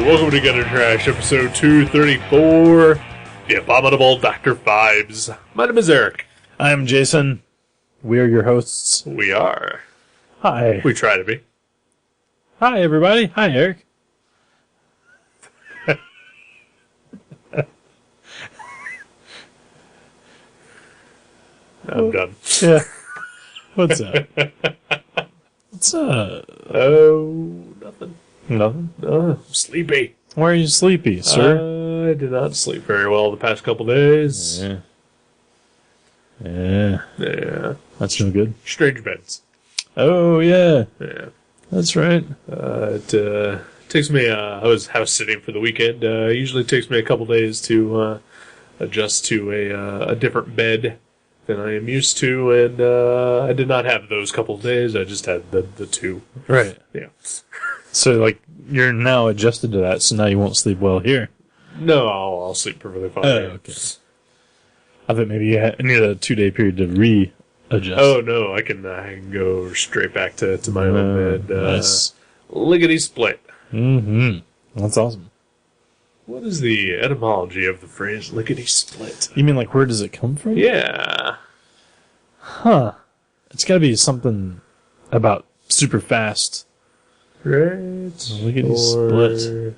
Welcome to Gutter Trash, episode 234, The Abominable Dr. Phibes. My name is Eric. I'm Jason. We are your hosts. We are. Hi. We try to be. Hi, everybody. Hi, Eric. I'm done. Yeah. What's up? What's up? Oh, nothing. Nothing? I'm sleepy. Why are you sleepy, sir? I did not sleep very well the past couple days. Yeah. That's no good. Strange beds. Oh, yeah. Yeah. That's right. It takes me, I was house sitting for the weekend. Usually takes me a couple days to adjust to a different bed than I am used to, and I did not have those couple of days. I just had the two. Right. Yeah. So, like, you're now adjusted to that, so now you won't sleep well here. No, I'll sleep perfectly fine. Oh, okay. I thought maybe you need a 2-day period to readjust. Oh, no, I can go straight back to my own bed. Nice. Lickety split. Mm-hmm. That's awesome. What is the etymology of the phrase lickety split? You mean, like, where does it come from? Yeah. Huh. It's gotta be something about super fast. Right. Lickety split.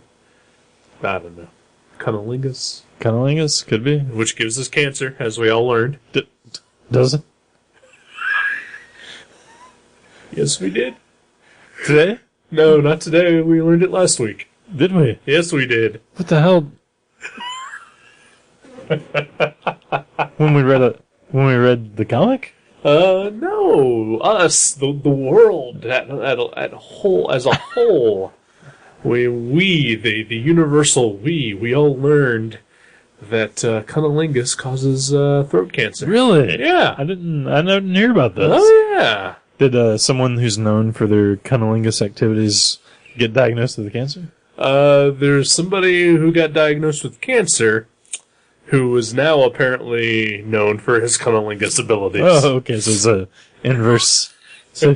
I don't know. Cunnilingus? Cunnilingus? Could be. Which gives us cancer, as we all learned. Does it? Yes, we did. Today? No, not today. We learned it last week. Did we? Yes, we did. What the hell? When we read the comic? No. Us, the world, at whole, as a whole. The universal we all learned that cunnilingus causes throat cancer. Really? Yeah. I didn't hear about this. Oh, yeah. Did someone who's known for their cunnilingus activities get diagnosed with cancer? There's somebody who got diagnosed with cancer who is now apparently known for his cunnilingus abilities. Oh, okay, so it's a inverse. So,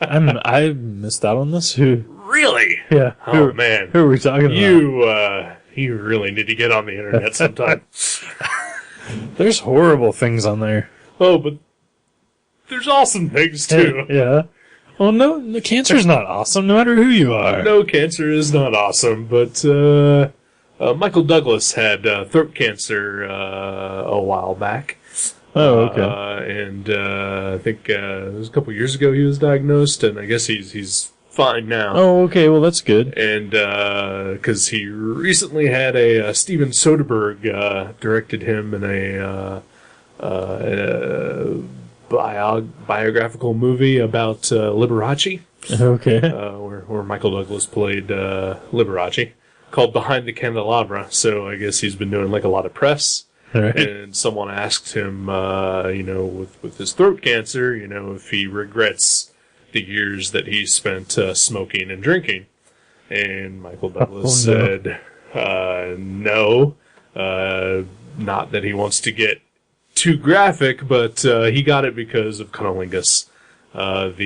I missed out on this. Who? Really? Yeah. Oh, man. Who are we talking about? You really need to get on the internet sometime. There's horrible things on there. Oh, but there's awesome things, too. Yeah. Well, no, the cancer's not awesome, no matter who you are. No, cancer is not awesome, but Michael Douglas had throat cancer a while back. Oh, okay. And I think it was a couple years ago he was diagnosed, and I guess he's fine now. Oh, okay, well, that's good. And because he recently had a Steven Soderbergh directed him in a biographical movie about Liberace. Okay. Where Michael Douglas played Liberace, called Behind the Candelabra. So I guess he's been doing like a lot of press. Right. And someone asked him, with his throat cancer, if he regrets the years that he spent smoking and drinking. And Michael Douglas said, no, not that he wants to get too graphic, but he got it because of cunnilingus. Was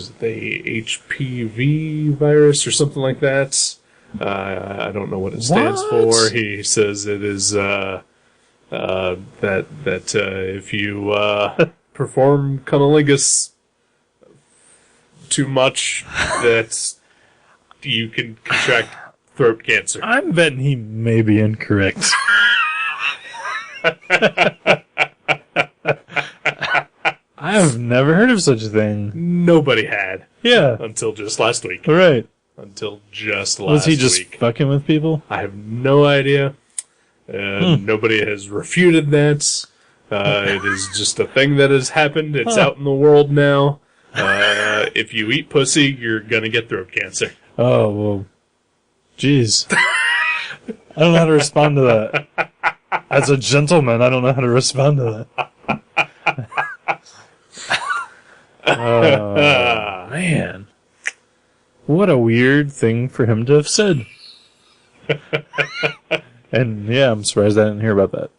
it the HPV virus or something like that? I don't know what it stands for. He says it is that if you perform cunnilingus too much, that you can contract throat cancer. I'm betting he may be incorrect. I have never heard of such a thing. Nobody had. Yeah. Until just last week. Right. Until just last week. Was he just fucking with people? I have no idea. Nobody has refuted that. It is just a thing that has happened. It's out in the world now. If you eat pussy, you're gonna get throat cancer. Oh, well. Jeez. I don't know how to respond to that. As a gentleman, I don't know how to respond to that. Oh, man. What a weird thing for him to have said. And yeah, I'm surprised I didn't hear about that.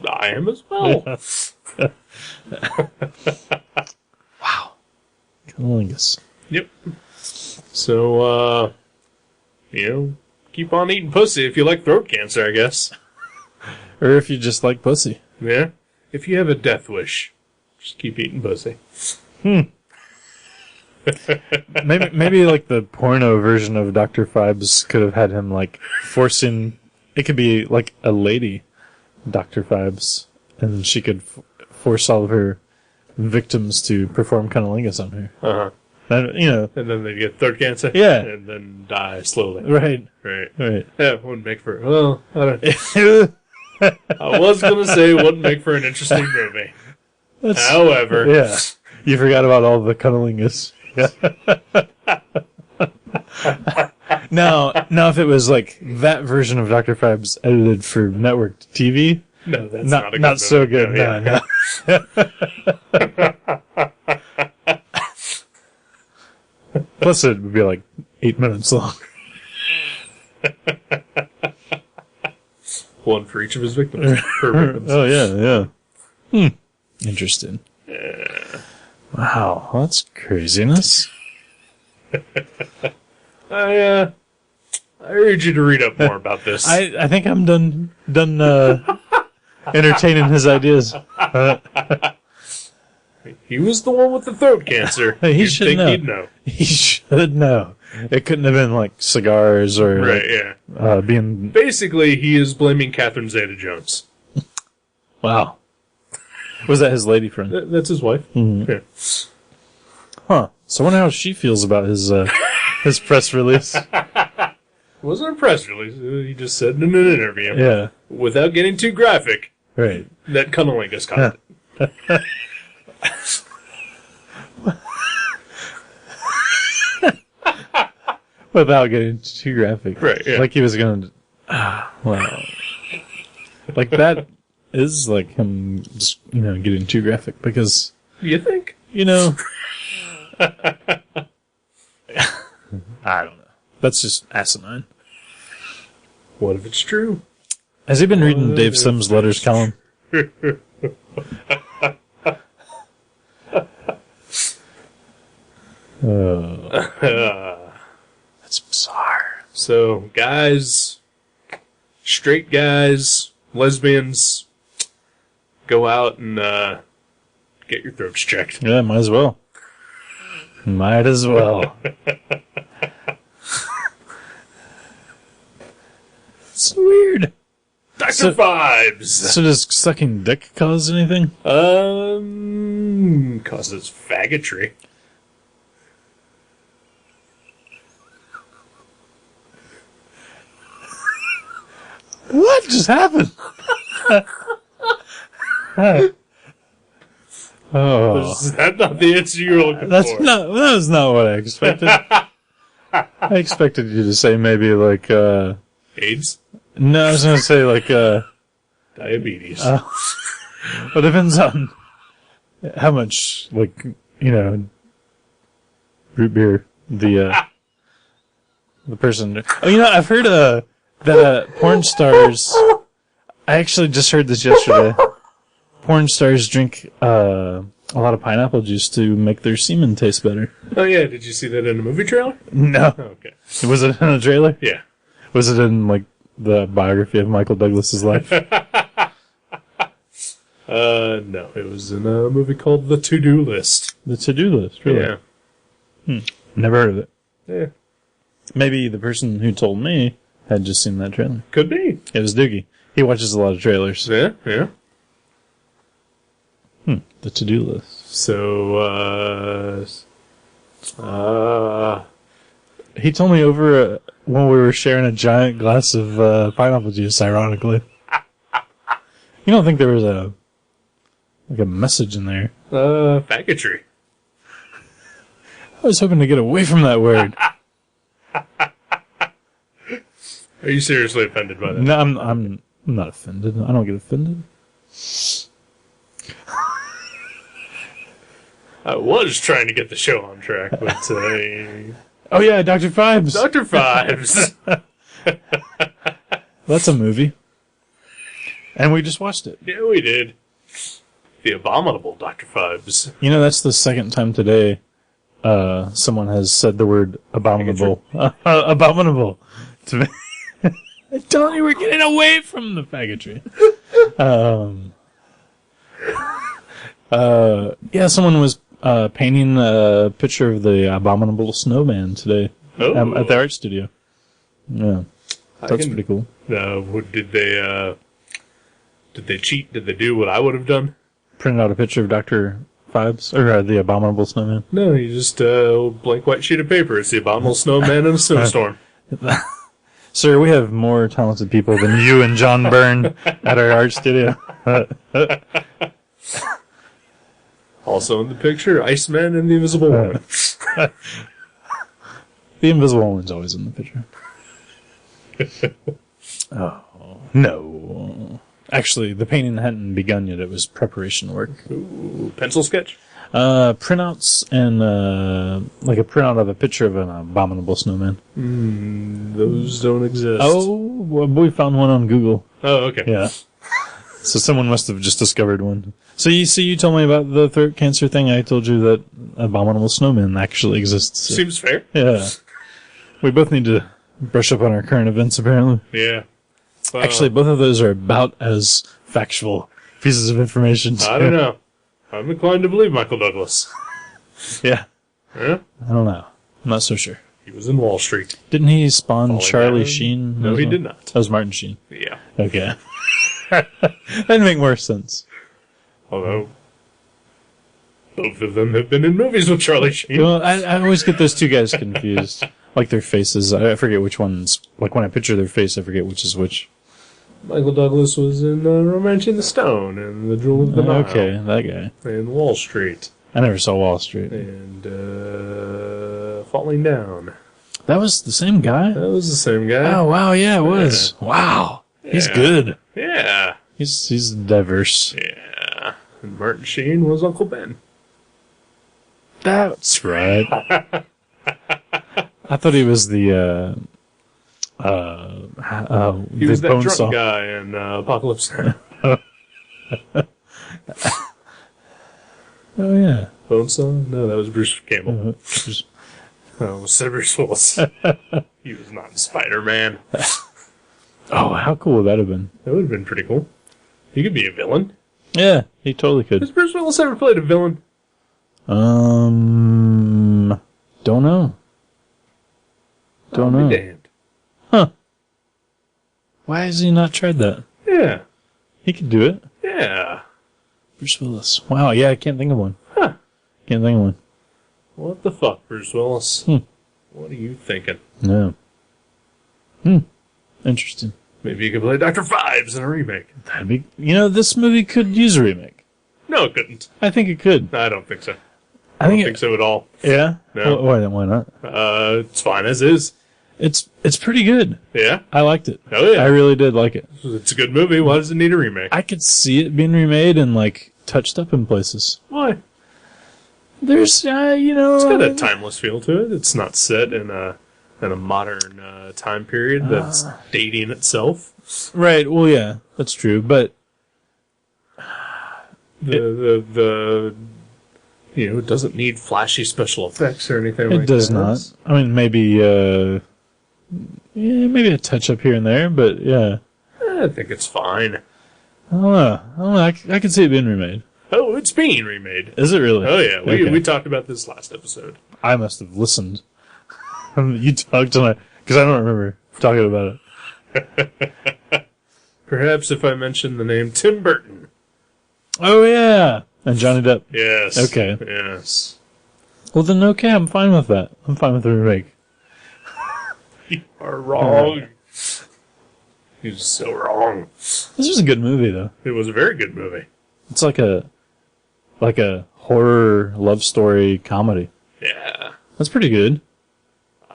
I am as well. Wow. Cunnilingus. Yep. So, keep on eating pussy if you like throat cancer, I guess. Or if you just like pussy. Yeah. If you have a death wish, just keep eating pussy. Maybe like the porno version of Dr. Phibes could have had him like forcing. It could be like a lady, Dr. Phibes, and she could force all of her victims to perform cunnilingus on her. Uh-huh. And, And then they get throat cancer. Yeah. And then die slowly. Right. Yeah, it wouldn't make for... Well, I don't... I was going to say it wouldn't make for an interesting movie. However... Yeah. You forgot about all the cunnilingus. Now, if it was like that version of Dr. Phibes edited for network TV... No, that's not a good not movie. so good. No. Plus, it would be like 8 minutes long. One for each of his victims. Per victims. Oh, yeah. Interesting. Yeah. Wow, that's craziness. I urge you to read up more about this. I think I'm done entertaining his ideas. He was the one with the throat cancer. He should think know. He'd know. He should know. It couldn't have been like cigars or being... Basically, he is blaming Catherine Zeta-Jones. Wow. Was that his lady friend? That's his wife. Mm-hmm. Yeah. Huh. So I wonder how she feels about his press release. It wasn't a press release. He just said in an interview. Yeah. Without getting too graphic. Right. That cunnilingus caught it. Without getting too graphic. Right, yeah. Like he was going to... Well... Like that is like him just, getting too graphic because... You think? I don't know. That's just asinine. What if it's true? Has he been reading Dave Sims' letters column? That's bizarre. So, guys, straight guys, lesbians, go out and get your throats checked. Yeah, might as well. Might as well. It's weird. Dr. Phibes! So does sucking dick cause anything? Causes faggotry. What just happened? Oh. Is that not the answer you were looking for? That was not what I expected. I expected you to say maybe like, AIDS? No, I was gonna say like, Diabetes. Well, it depends on how much, like, root beer the person... Oh, I've heard, that porn stars... I actually just heard this yesterday. Porn stars drink, a lot of pineapple juice to make their semen taste better. Oh, yeah. Did you see that in a movie trailer? No. Oh, okay. Was it in a trailer? Yeah. Was it in, like, the biography of Michael Douglas's life? No. It was in a movie called The To-Do List. The To-Do List, really? Yeah. Never heard of it. Yeah. Maybe the person who told me had just seen that trailer. Could be. It was Doogie. He watches a lot of trailers. Yeah, yeah. The To-Do List. So, He told me over when we were sharing a giant glass of pineapple juice, ironically. You don't think there was a message in there? faggotry. I was hoping to get away from that word. Are you seriously offended by that? No, I'm not offended. I don't get offended. I was trying to get the show on track, but Oh yeah, Dr. Phibes. Dr. Phibes. That's a movie. And we just watched it. Yeah, we did. The Abominable Dr. Phibes. You know, that's the second time today someone has said the word abominable. Abominable. To me. I'm telling you, we're getting away from the faggotry. Yeah, someone was painting a picture of the Abominable Snowman today at the art studio. Yeah, that's pretty cool. Did they cheat? Did they do what I would have done? Printed out a picture of Dr. Phibes, or the Abominable Snowman. No, you just blank white sheet of paper. It's the Abominable Snowman in a snowstorm. Sir, we have more talented people than you and John Byrne at our art studio. Also in the picture, Iceman and the Invisible Woman. The Invisible Woman's always in the picture. Oh, no. Actually, the painting hadn't begun yet. It was preparation work. Ooh, pencil sketch? Printouts and, like a printout of a picture of an abominable snowman. Those don't exist. Oh, well, we found one on Google. Oh, okay. Yeah. So someone must have just discovered one. So you told me about the throat cancer thing. I told you that abominable snowman actually exists. So. Seems fair. Yeah. We both need to brush up on our current events, apparently. Yeah. Actually, both of those are about as factual pieces of information. I don't know. I'm inclined to believe Michael Douglas. Yeah. Huh? I don't know. I'm not so sure. He was in Wall Street. Didn't he spawn Falling Charlie down? Sheen? No, he did not. That was Martin Sheen. Yeah. Okay. That'd make more sense. Although, both of them have been in movies with Charlie Sheen. Well, I always get those two guys confused. Like their faces. I forget which one's... Like when I picture their face, I forget which is which. Michael Douglas was in Romancing the Stone and The Jewel of the Nile. Okay, that guy. And Wall Street. I never saw Wall Street. And Falling Down. That was the same guy? That was the same guy. Oh, wow, yeah, it was. Yeah. Wow. He's Yeah. good. Yeah. He's diverse. Yeah. And Martin Sheen was Uncle Ben. That's right. I thought he was the, He was that drunk Bonesaw guy in Apocalypse Now. Oh, yeah. Bonesaw? No, that was Bruce Campbell. Just- Oh, it was Bruce Willis. He was not Spider-Man. Oh, how cool would that have been? That would have been pretty cool. He could be a villain. Yeah, he totally Has could. Bruce Willis ever played a villain? Don't know. Don't I'll know. be damned. Huh. Why has he not tried that? Yeah. He could do it. Yeah. Bruce Willis. Wow, yeah, I can't think of one. Huh. Can't think of one. What the fuck, Bruce Willis? Hmm. What are you thinking? No. Interesting. Maybe you could play Dr. Phibes in a remake. That'd be... You know, this movie could use a remake. No, it couldn't. I think it could. I don't think so. I I don't think think so at all. Yeah? No. Why not? It's fine as is. It's pretty good. Yeah? I liked it. Oh, yeah. I really did like it. It's a good movie. Why does it need a remake? I could see it being remade and, like, touched up in places. Why? There's, you know... It's got a timeless feel to it. It's not set in a modern time period that's dating itself. Right, well, yeah, that's true, but... The it doesn't need flashy special effects or anything like that. It does not. I mean, maybe a touch up here and there, but yeah. I think it's fine. I don't know. I can see it being remade. Oh, it's being remade. Is it really? Oh, yeah. Okay. We talked about this last episode. I must have listened. You talked on it, because I don't remember talking about it. Perhaps if I mention the name Tim Burton. Oh, yeah. And Johnny Depp. Yes. Okay. Yes. Well, then, okay, I'm fine with that. I'm fine with the remake. You are wrong. You're so wrong. This was a good movie, though. It was a very good movie. It's like a horror love story comedy. Yeah. That's pretty good.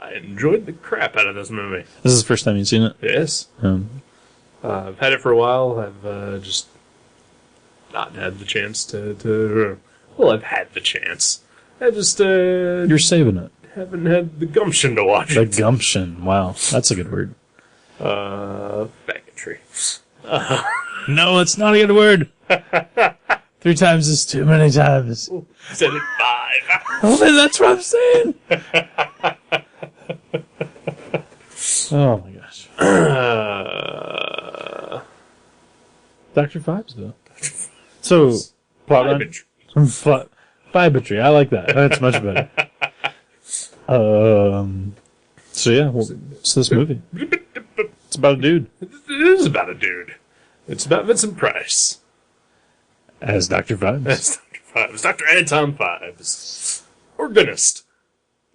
I enjoyed the crap out of this movie. This is the first time you've seen it? Yes. I've had it for a while. I've just not had the chance to. Well, I've had the chance. I just You're saving it. haven't had the gumption to watch The it. gumption. Wow, that's a good word. Faggotry. No, it's not a good word. 3 times is too many times. Said it 5. Oh, that's what I'm saying. Oh my gosh. Dr. Phibes, though. So, plot line. Phibetry. I like that. That's much better. So yeah, it's this movie. It's about a dude. It is about a dude. It's about Vincent Price. As Dr. Phibes. That's Dr. Phibes. Dr. Anton Phibes. Organist.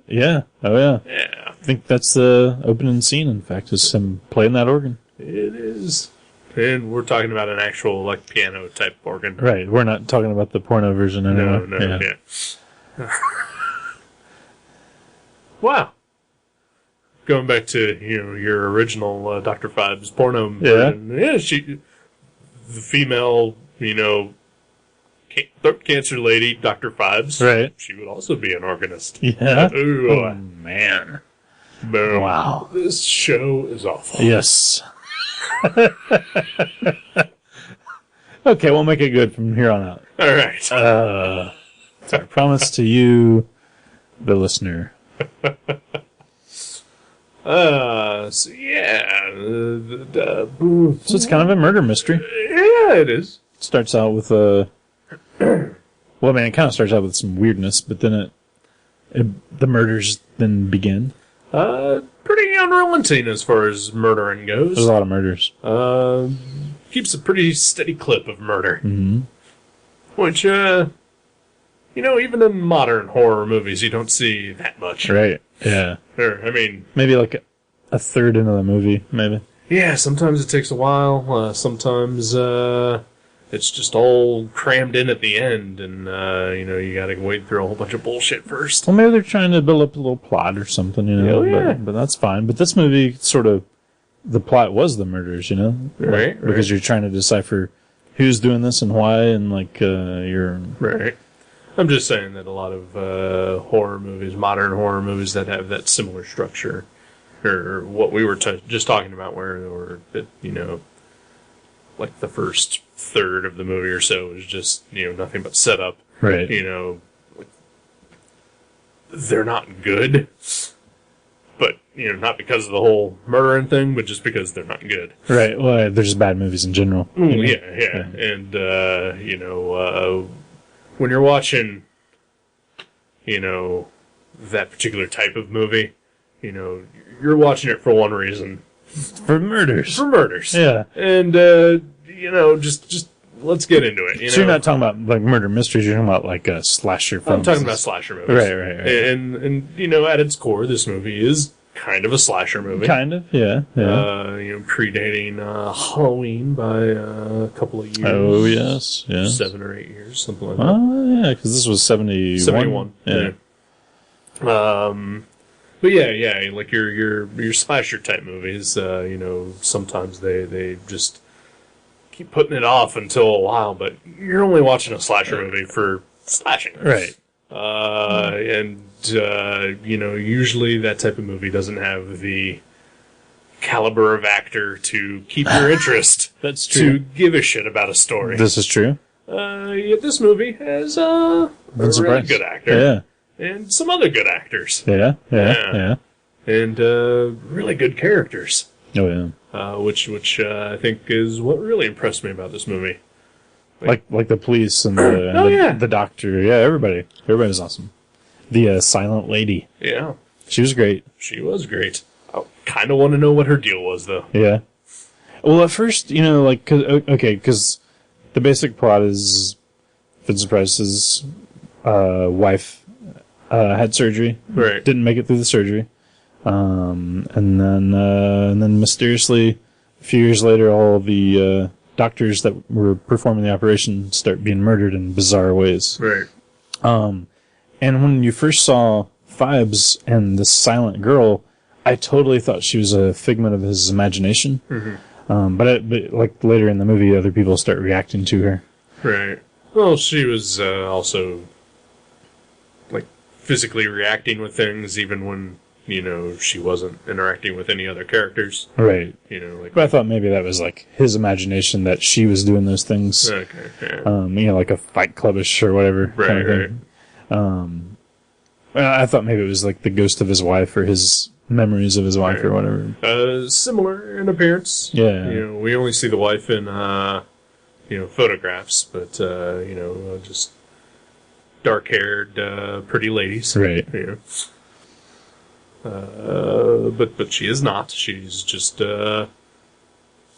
Yeah. Oh yeah. Yeah. I think that's the opening scene, in fact, is him playing that organ. It is. And we're talking about an actual, like, piano-type organ. Right. We're not talking about the porno version anymore. No, yeah. Wow. Going back to, your original Dr. Phibes porno version. Yeah, the female, throat cancer lady, Dr. Phibes. Right. She would also be an organist. Yeah. Ooh. Oh, man. Boom. Wow. This show is awful. Yes. Okay, we'll make it good from here on out. All right. It's our promise to you, the listener. So yeah. So it's kind of a murder mystery. Yeah, it is. It starts out with a... Well, I mean, it kind of starts out with some weirdness, but then the murders then begin. Pretty unrelenting as far as murdering goes. There's a lot of murders. Keeps a pretty steady clip of murder. Mm-hmm. Which, even in modern horror movies, you don't see that much. Right, yeah. Or, I mean... Maybe like a third into the movie, maybe. Yeah, sometimes it takes a while. Sometimes it's just all crammed in at the end, and, you gotta wade through a whole bunch of bullshit first. Well, maybe they're trying to build up a little plot or something, Oh, yeah. But that's fine. But this movie sort of... The plot was the murders, Right. Because you're trying to decipher who's doing this and why, and, you're... Right. I'm just saying that a lot of horror movies, modern horror movies that have that similar structure, or what we were just talking about, where like the first third of the movie or so is just, nothing but setup. Right. They're not good, but, not because of the whole murdering thing, but just because they're not good. Right. Well, they're just bad movies in general. Yeah. And, when you're watching, that particular type of movie, you're watching it for one reason. For murders. For murders. Yeah. And, just let's get into it. So you're not talking about, murder mysteries, you're talking about, a slasher film. I'm talking about slasher movies. Right. And, at its core, this movie is kind of a slasher movie. Kind of, yeah. Predating Halloween by a couple of years. Oh, yes. 7 or 8 years, something like that. Oh, yeah, because this was 71. 71. Yeah. But yeah, like your slasher type movies, sometimes they just keep putting it off until a while, but you're only watching a slasher movie for slashing. Right. Usually that type of movie doesn't have the caliber of actor to keep your interest. That's true. To give a shit about a story. This is true. Yet this movie has a really good actor. Yeah. And some other good actors. Yeah. And really good characters. Oh, yeah. Which I think is what really impressed me about this movie. Like the police and the doctor. Yeah, everybody. Everybody was awesome. The silent lady. Yeah. She was great. She was great. I kind of want to know what her deal was, though. Yeah. Well, at first, because the basic plot is Vincent Price's wife had surgery. Right. Didn't make it through the surgery. And then mysteriously, a few years later, all the doctors that were performing the operation start being murdered in bizarre ways. Right. And when you first saw Phibes and this silent girl, I totally thought she was a figment of his imagination. Mm-hmm. But like later in the movie, other people start reacting to her. Right. Well, she was also like physically reacting with things, even when she wasn't interacting with any other characters. Right. Like. But I thought maybe that was like his imagination that she was doing those things. Okay. Yeah. Like a Fight Clubbish or whatever. Right. Kind of thing. I thought maybe it was like the ghost of his wife or his memories of his wife or whatever. Similar in appearance. Yeah. We only see the wife in photographs, but just dark-haired, pretty ladies. Right. But she is not. She's just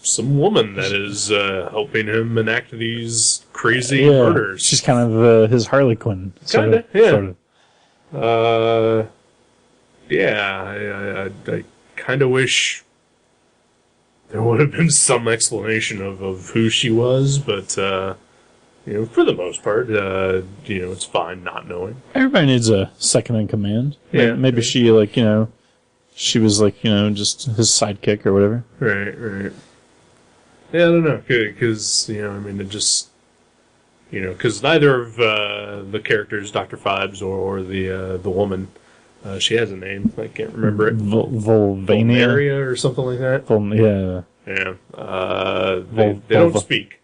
some woman that is helping him enact these crazy murders. She's kind of his Harley Quinn. Kind of, yeah. Sort of. I kind of wish there would have been some explanation of who she was, but for the most part, it's fine not knowing. Everybody needs a second in command. Yeah. Maybe she, she was just his sidekick or whatever. Right. Yeah, I don't know, because, it just, because neither of the characters, Dr. Phibes or the woman, she has a name, I can't remember it. Volvania? Or something like that. Yeah. Yeah. They don't speak.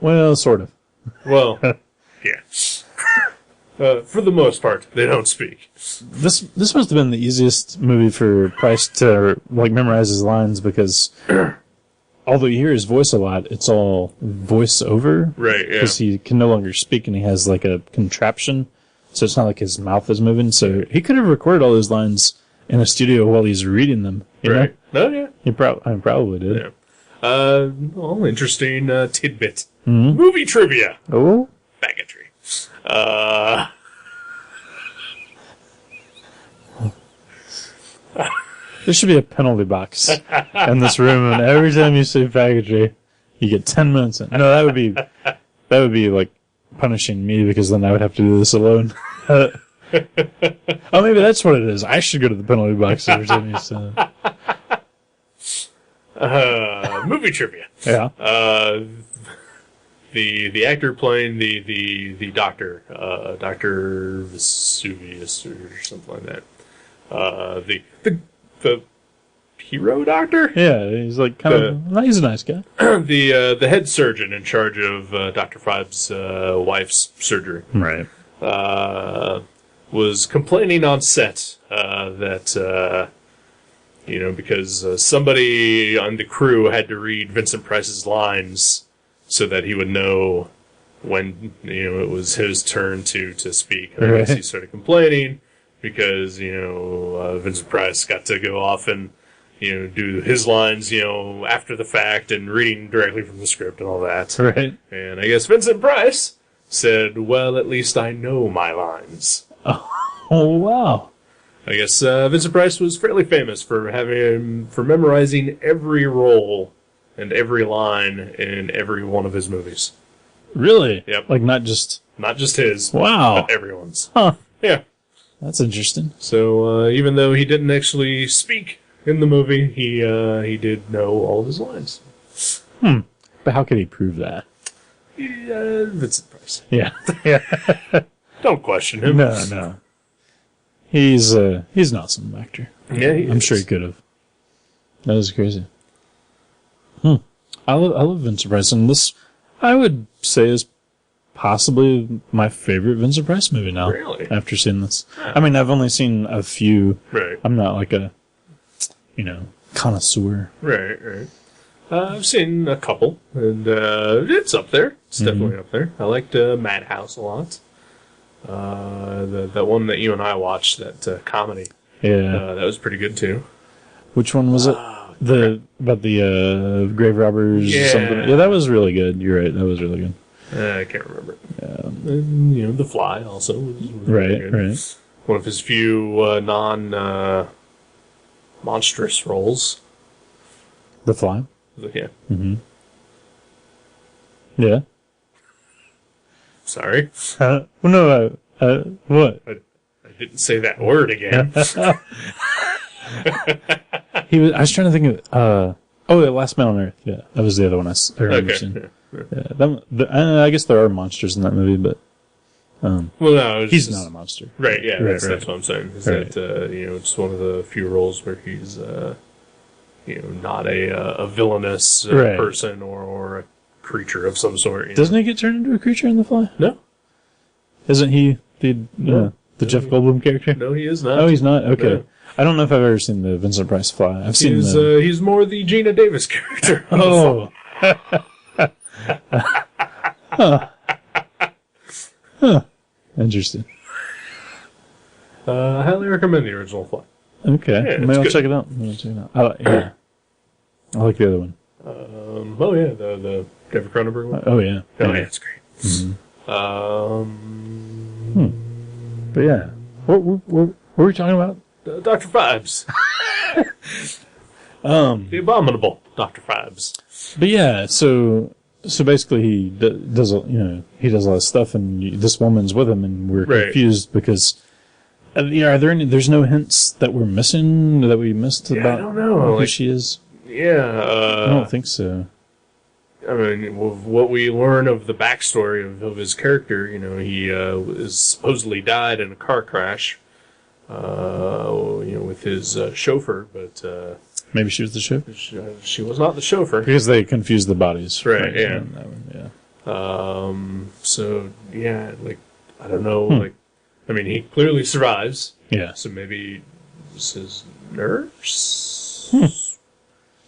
Well, sort of. Well, yeah. For the most part, they don't speak. This must have been the easiest movie for Price to memorize his lines because although you hear his voice a lot, it's all voice-over. Right, yeah. Because he can no longer speak and he has a contraption, so it's not like his mouth is moving. So he could have recorded all those lines in a studio while he's reading them. Right. Oh, yeah. He probably did. Yeah. Interesting tidbit. Mm-hmm. Movie trivia. Oh? Faggotry. There should be a penalty box in this room, and every time you say faggotry, you get 10 minutes in. No, that would be like punishing me because then I would have to do this alone. Oh, maybe that's what it is. I should go to the penalty box every time you say that. Movie trivia. Yeah. The actor playing the doctor, Dr. Vesuvius or something like that. The hero doctor? Yeah, he's he's a nice guy. The head surgeon in charge of Dr. Phibes' wife's surgery. Right. Was complaining on set that because somebody on the crew had to read Vincent Price's lines so that he would know when it was his turn to speak. And I guess he started complaining because Vincent Price got to go off and do his lines after the fact and reading directly from the script and all that. Right. And I guess Vincent Price said, "Well, at least I know my lines." Oh wow. I guess Vincent Price was fairly famous for memorizing every role and every line in every one of his movies. Really? Yep. Not just his. Wow. But everyone's. Huh. Yeah. That's interesting. So even though he didn't actually speak in the movie, he did know all of his lines. But how could he prove that? Vincent Price. Yeah. Yeah. Don't question him. No. He's an awesome actor. Yeah, I'm sure he could have. That was crazy. I love Vincent Price, and this I would say is possibly my favorite Vincent Price movie now. Really? After seeing this, I mean, I've only seen a few. Right. I'm not like a connoisseur. Right. I've seen a couple, and it's up there. It's definitely up there. I liked Madhouse a lot. That one that you and I watched, that comedy. Yeah. That was pretty good too. Which one was it? About the grave robbers or something? Yeah, that was really good. You're right. That was really good. I can't remember. And, The Fly also was really good. Right. One of his few monstrous roles. The Fly? Yeah. Mm-hmm. Yeah. Sorry. What? I didn't say that word again. I was trying to think of. The Last Man on Earth. Yeah, that was the other one I remember seeing. Yeah, I guess there are monsters in that movie, but well, no, he's not a monster. Right? Yeah, that's what I'm saying. Is that it's one of the few roles where he's not a villainous person or a creature of some sort. Doesn't he get turned into a creature in The Fly? No. Isn't he the Jeff Goldblum character? No, he is not. Oh, he's not? Okay. No. I don't know if I've ever seen the Vincent Price Fly. He's more the Gina Davis character. Oh. Huh. Interesting. I highly recommend the original Fly. Okay. Yeah, Maybe I'll check it out. Yeah. I like the other one. The David Cronenberg one. Oh, yeah. Oh, yeah, it's great. Mm-hmm. But yeah. What were we talking about? Dr. Phibes. The Abominable Dr. Phibes. But yeah, so basically he does a lot of stuff, and this woman's with him, and we're confused because are there there's no hints that we're missing that we missed about I don't know who she is. Yeah, I don't think so. I mean, what we learn of the backstory of his character, he is supposedly died in a car crash, with his chauffeur, but maybe she was the chauffeur. She was not the chauffeur because they confused the bodies. Right. Yeah. That one, yeah. So yeah, I don't know. I mean, he clearly survives. Yeah. So maybe this is nurse.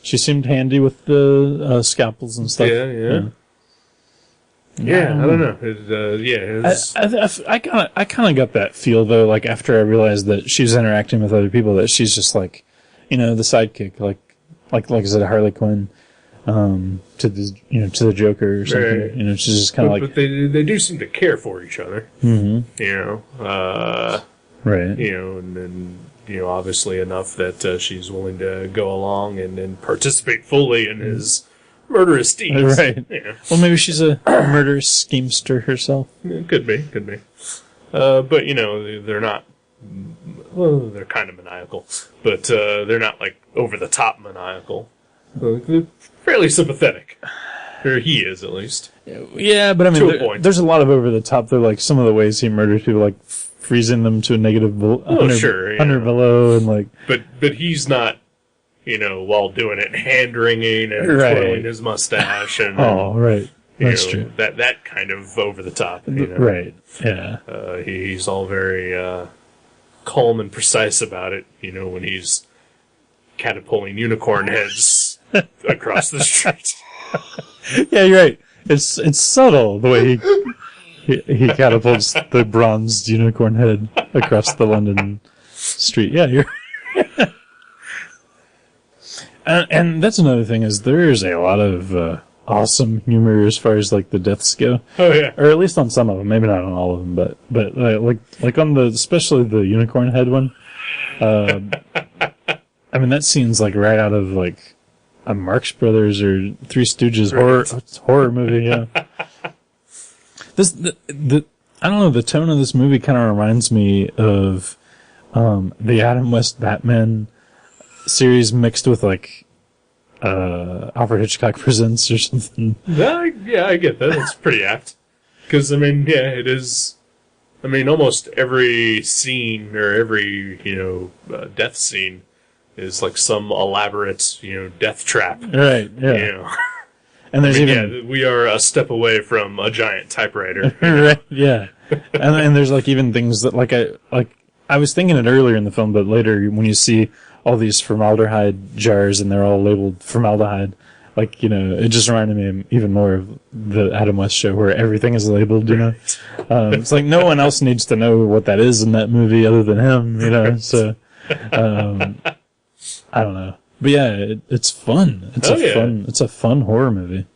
She seemed handy with the scalpels and stuff. Yeah. I don't know. I kind of got that feel though. Like after I realized that she was interacting with other people, that she's just like, the sidekick, like I said, Harley Quinn, to the Joker or something. Right. She's just kind of like. But they do seem to care for each other. Mm-hmm. Right. And then obviously enough that she's willing to go along and participate fully in his murderous deeds. Right. Yeah. Well, maybe she's a murderous schemester herself. It could be. But they're not. Well, they're kind of maniacal, but they're not over the top maniacal. They're fairly sympathetic, or he is at least. Yeah, but I mean, there's a lot of over the top. They're like some of the ways he murders people, freezing them to a negative 100 below, and But he's not. While doing it, hand wringing and twirling his mustache, and right. That's true. That kind of over the top, Right. Yeah. He's all very calm and precise about it. When he's catapulting unicorn heads across the street. Yeah, you're right. It's subtle the way he catapults the bronzed unicorn head across the London street. Yeah, you're. And that's another thing is there's a lot of awesome humor as far as the deaths go. Oh yeah, or at least on some of them, maybe not on all of them, but like on especially the unicorn head one. I mean that scene's right out of a Marx Brothers or Three Stooges horror movie. Yeah. I don't know, the tone of this movie kind of reminds me of the Adam West Batman series mixed with Alfred Hitchcock Presents or something. Yeah, I get that. It's pretty apt. Because it is. Almost every scene or every death scene is some elaborate death trap. Right. Yeah. And there's we are a step away from a giant typewriter. Right. Yeah. and there's even things that I was thinking it earlier in the film, but later when you see all these formaldehyde jars and they're all labeled formaldehyde, it just reminded me even more of the Adam West show where everything is labeled, It's no one else needs to know what that is in that movie other than him, so, I don't know. But yeah, it's fun. It's a fun horror movie.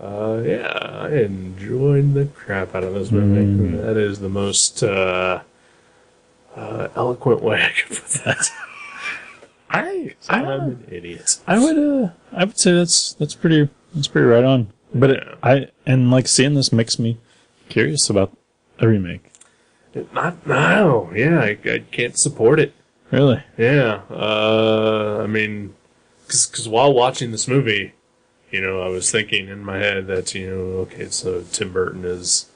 I enjoyed the crap out of this movie. That is the most, eloquent way I could put that. I'm an idiot. I would say that's pretty right on. But seeing this makes me curious about a remake. I can't support it. Really? Yeah. I mean, because while watching this movie, I was thinking in my head that, okay, so Tim Burton is,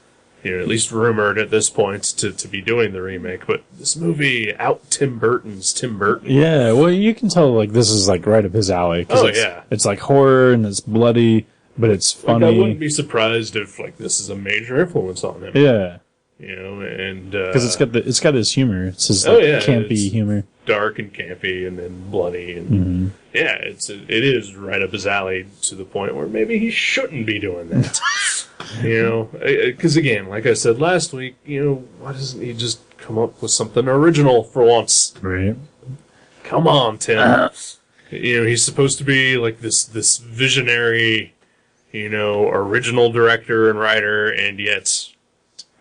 at least rumored at this point to be doing the remake, but this movie out Tim Burton's Tim Burton. Yeah, well, you can tell, like, this is, like, right up his alley. It's, like, horror and it's bloody, but it's funny. Like, I wouldn't be surprised if, like, this is a major influence on him. Yeah. And... Because it's got his humor. It's his, campy humor. Dark and campy and then bloody. And it is right up his alley to the point where maybe he shouldn't be doing that. Because again, like I said last week, why doesn't he just come up with something original for once? Right. Come on, Tim. He's supposed to be like this visionary, original director and writer, and yet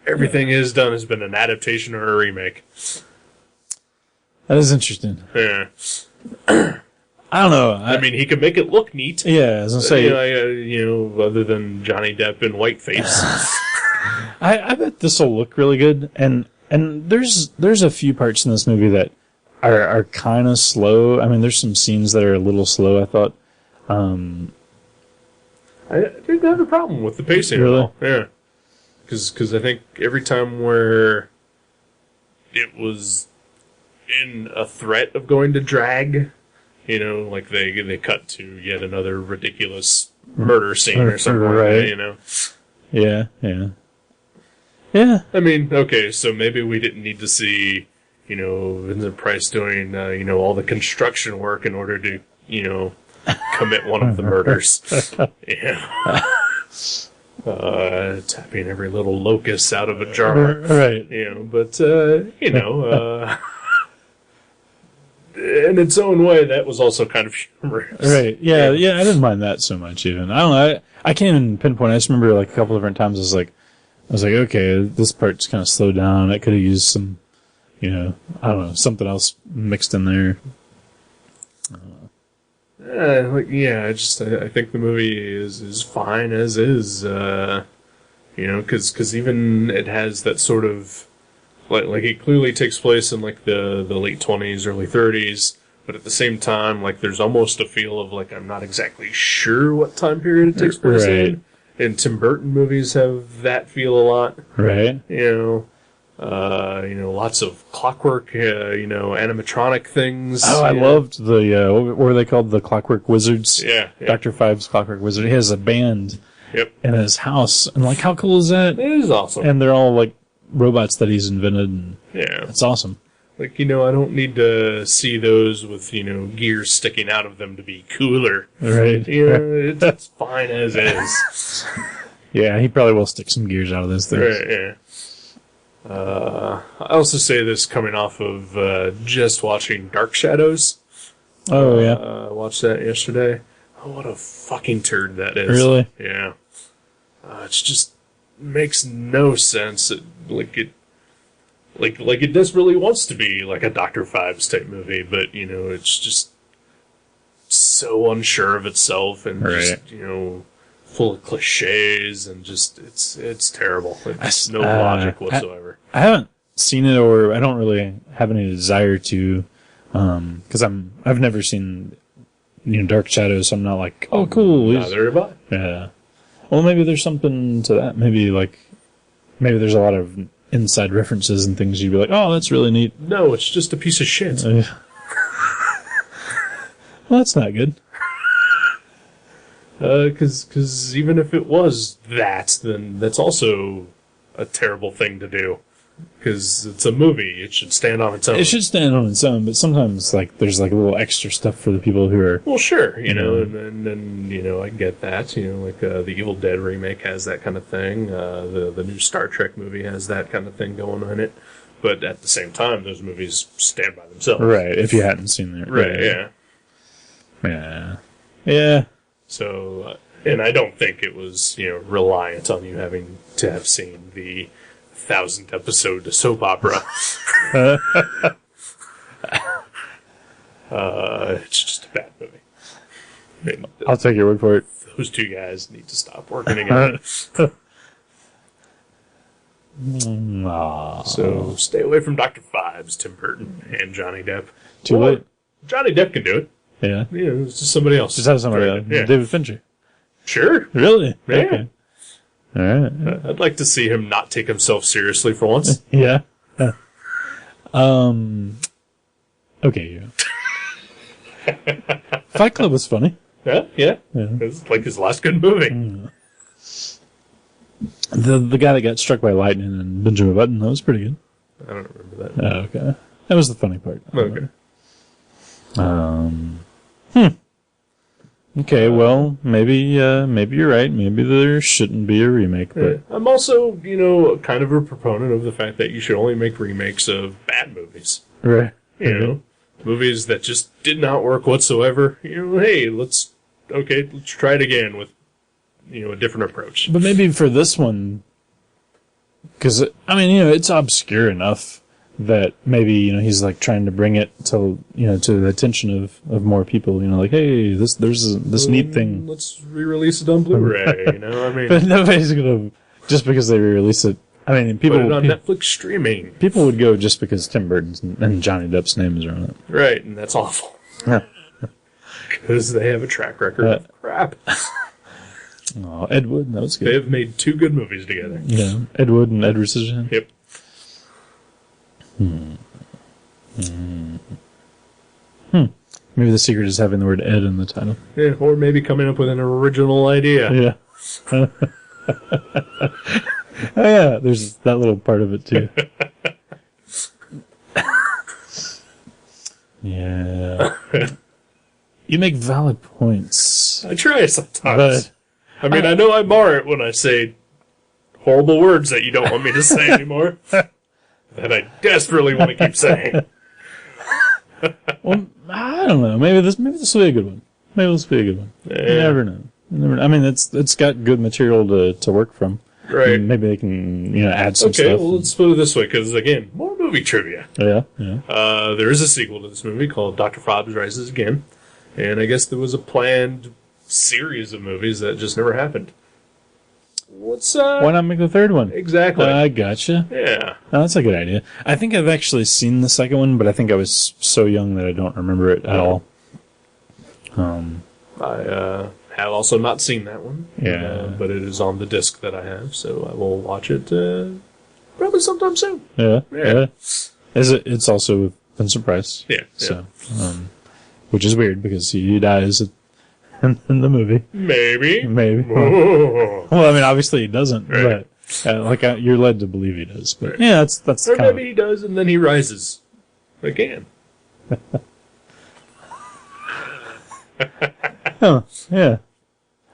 everything he's done has been an adaptation or a remake. That is interesting. Yeah. I don't know. I mean, he could make it look neat. Yeah, I was gonna say. Other than Johnny Depp in whiteface. I bet this will look really good, and there's a few parts in this movie that are kind of slow. I mean, there's some scenes that are a little slow, I thought. I didn't have a problem with the pacing really? At all. Yeah. Because I think every time where it was in a threat of going to drag, like they cut to yet another ridiculous murder scene or something right. like that, Yeah. Yeah. I mean, okay, so maybe we didn't need to see, Vincent Price doing, all the construction work in order to, commit one of the murders. Yeah. Tapping every little locust out of a jar. Right. But, in its own way, that was also kind of humorous. Right. Yeah, I didn't mind that so much even. I don't know. I can't even pinpoint. I just remember like a couple different times I was like, okay, this part's kind of slowed down. I could have used some, I don't know, something else mixed in there. I think the movie is fine as is, because even it has that sort of, like it clearly takes place in like the late 20s, early 30s, but at the same time, like there's almost a feel of like I'm not exactly sure what time period it takes place in. And Tim Burton movies have that feel a lot. Right. Lots of clockwork, animatronic things. Oh, I loved the, what were they called? The Clockwork Wizards? Yeah. Dr. Phibes' Clockwork Wizard. He has a band in his house. And like, how cool is that? It is awesome. And they're all like robots that he's invented. And it's awesome. Like, I don't need to see those with, gears sticking out of them to be cooler. Right. It's fine as is. Yeah, he probably will stick some gears out of those things. Right, yeah. I also say this coming off of just watching Dark Shadows. Oh, yeah. Watched that yesterday. Oh, what a fucking turd that is. Really? Yeah. It just makes no sense. It desperately wants to be like a Dr. Phibes type movie, but, it's just so unsure of itself and just, full of cliches and just, it's terrible. It's no logic whatsoever. I haven't seen it, or I don't really have any desire to, because I've never seen, Dark Shadows, so I'm not like, oh, cool. Neither have I. Yeah. Well, maybe there's something to that. Maybe there's a lot of inside references and things you'd be like, oh, that's really neat. No, it's just a piece of shit. Well, that's not good. Because even if it was that, then that's also a terrible thing to do. Because it's a movie. It should stand on its own. It should stand on its own, but sometimes there's a little extra stuff for the people who are... Well, sure, and I get that. The Evil Dead remake has that kind of thing. The new Star Trek movie has that kind of thing going on it. But at the same time, those movies stand by themselves. Right, if you hadn't seen it. Right, yeah. Yeah. Yeah. So, and I don't think it was, reliant on you having to have seen the 1,000th episode soap opera. It's just a bad movie. I mean, I'll take your word for it. Those two guys need to stop working together. So stay away from Dr. Phibes, Tim Burton, and Johnny Depp. Too late. Johnny Depp can do it. Yeah. It's just somebody else. Just have somebody else. Yeah. David Fincher. Sure. Really? Yeah. Okay. All right. I'd like to see him not take himself seriously for once. Yeah. Okay. Yeah. Fight Club was funny. Yeah. It's like his last good movie. The guy that got struck by lightning and Benjamin Button, that was pretty good. I don't remember that. Oh, okay. That was the funny part. Okay. Okay, well, maybe you're right. Maybe there shouldn't be a remake, but I'm also, kind of a proponent of the fact that you should only make remakes of bad movies. right. Movies that just did not work whatsoever. Hey, let's try it again with, a different approach. But maybe for this one, because it's obscure enough that maybe he's like trying to bring it to to the attention of more people. Like, hey, there's this neat thing. Let's re-release it on Blu-ray. But nobody's gonna just because they re-release it. People put it on Netflix streaming. People would go just because Tim Burton's and Johnny Depp's names are on it. Right, and that's awful. Because they have a track record of crap. Oh, Ed Wood, that was good. They have made 2 good movies together. Yeah, Ed Wood and Ed Scissorhands. Yep. Maybe the secret is having the word Ed in the title. Yeah, or maybe coming up with an original idea. Yeah. Oh yeah, there's that little part of it too. Yeah. You make valid points. I try sometimes. But I know I bar it when I say horrible words that you don't want me to say anymore. That I desperately want to keep saying. Well, I don't know. Maybe this will be a good one. Maybe this will be a good one. Yeah. You never know. It's got good material to work from. Right. Maybe they can add some stuff. Okay, well, let's put it this way, because, again, more movie trivia. Yeah. There is a sequel to this movie called Dr. Phibes Rises Again, and I guess there was a planned series of movies that just never happened. Why not make the third one? Exactly. I gotcha. Yeah. Oh, that's a good idea. I think I've actually seen the second one, but I think I was so young that I don't remember it at all. I have also not seen that one. Yeah. But it is on the disc that I have, so I will watch it probably sometime soon. Yeah. It's also with Vincent Price. Yeah. So, which is weird because he dies in the movie. Maybe. Well, obviously he doesn't, right. But you're led to believe he does. But yeah, that's or maybe he does, and then he rises again. Oh, yeah.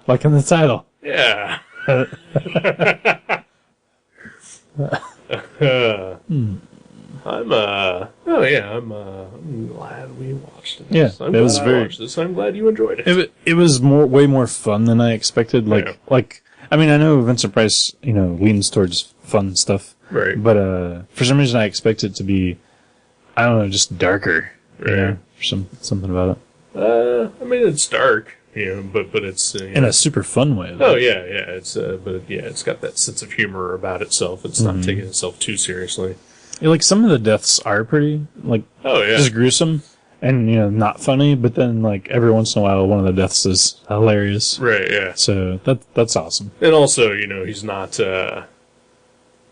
Like in the title. Yeah. I'm glad we watched it. Yeah, I'm it was glad very. I watched this. I'm glad you enjoyed it. It was way more fun than I expected. I know Vincent Price, leans towards fun stuff. Right. But for some reason I expect it to be, I don't know, just darker. Right. Something about it. It's dark, but it's in a super fun way. Oh yeah. It's got that sense of humor about itself. It's not taking itself too seriously. Yeah, some of the deaths are pretty just gruesome and not funny, but then every once in a while one of the deaths is hilarious. Right. Yeah. So that's awesome. And also, he's not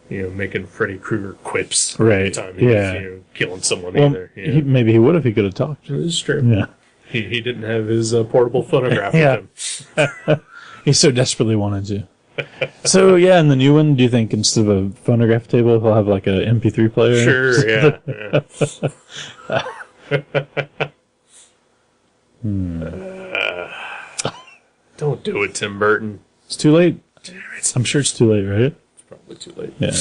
making Freddy Krueger quips every time he's killing someone either. Maybe he would if he could have talked. This is true. Yeah. He didn't have his portable phonograph with him. He so desperately wanted to. So, in the new one, do you think instead of a phonograph table, he'll have an MP3 player? Sure, yeah. Don't do it, Tim Burton. It's too late. Damn it. I'm sure it's too late, right? It's probably too late. Yeah.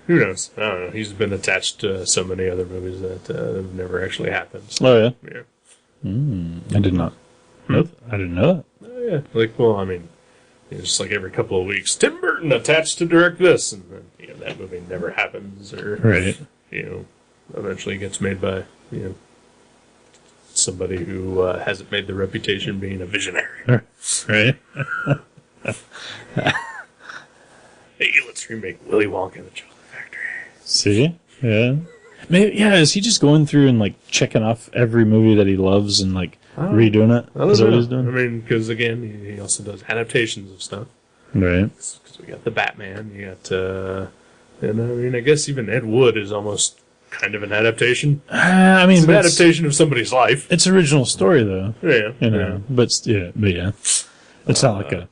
Who knows? I don't know. He's been attached to so many other movies that have never actually happened. So, oh, yeah? Yeah. I did not. I didn't know that. Oh, yeah. Just every couple of weeks, Tim Burton attached to direct this, and then that movie never happens, or right. Eventually gets made by somebody who hasn't made the reputation being a visionary. Right. Hey, let's remake Willy Wonka and the Chocolate See? Yeah. Maybe, yeah, is he just going through and, like, checking off every movie that he loves and, like, redoing it? I don't Is that know. what he's doing? I mean, because, again, he also does adaptations of stuff. Right. Because we got the Batman, you got, and I mean, I guess even Ed Wood is almost kind of an adaptation. I mean, It's an adaptation of somebody's life. It's original story, though. Yeah. You know, but yeah. It's not like a...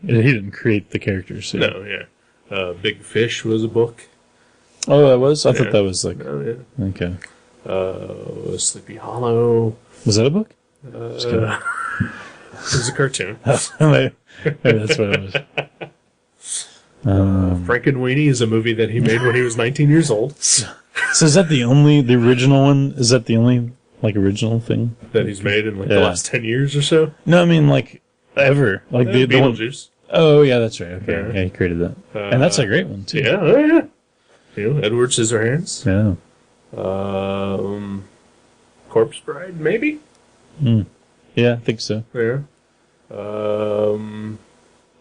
He didn't create the characters. Yeah. No, yeah. Big Fish was a book. Oh, that was? I thought that was like... Oh, yeah. Okay. Sleepy Hollow. Was that a book? It was a cartoon. Maybe that's what it was. Frankenweenie is a movie that he made when he was 19 years old. So is that the original one? Is that the only, like, original thing? That he's made in, like, the last 10 years or so? No, I mean, like, ever. Like, the one... Beetlejuice. Oh, yeah, that's right. Okay. Yeah, he created that. And that's a great one, too. Yeah, oh, yeah. You know, Edward Scissorhands. Yeah. Corpse Bride, maybe? Yeah, I think so. Yeah.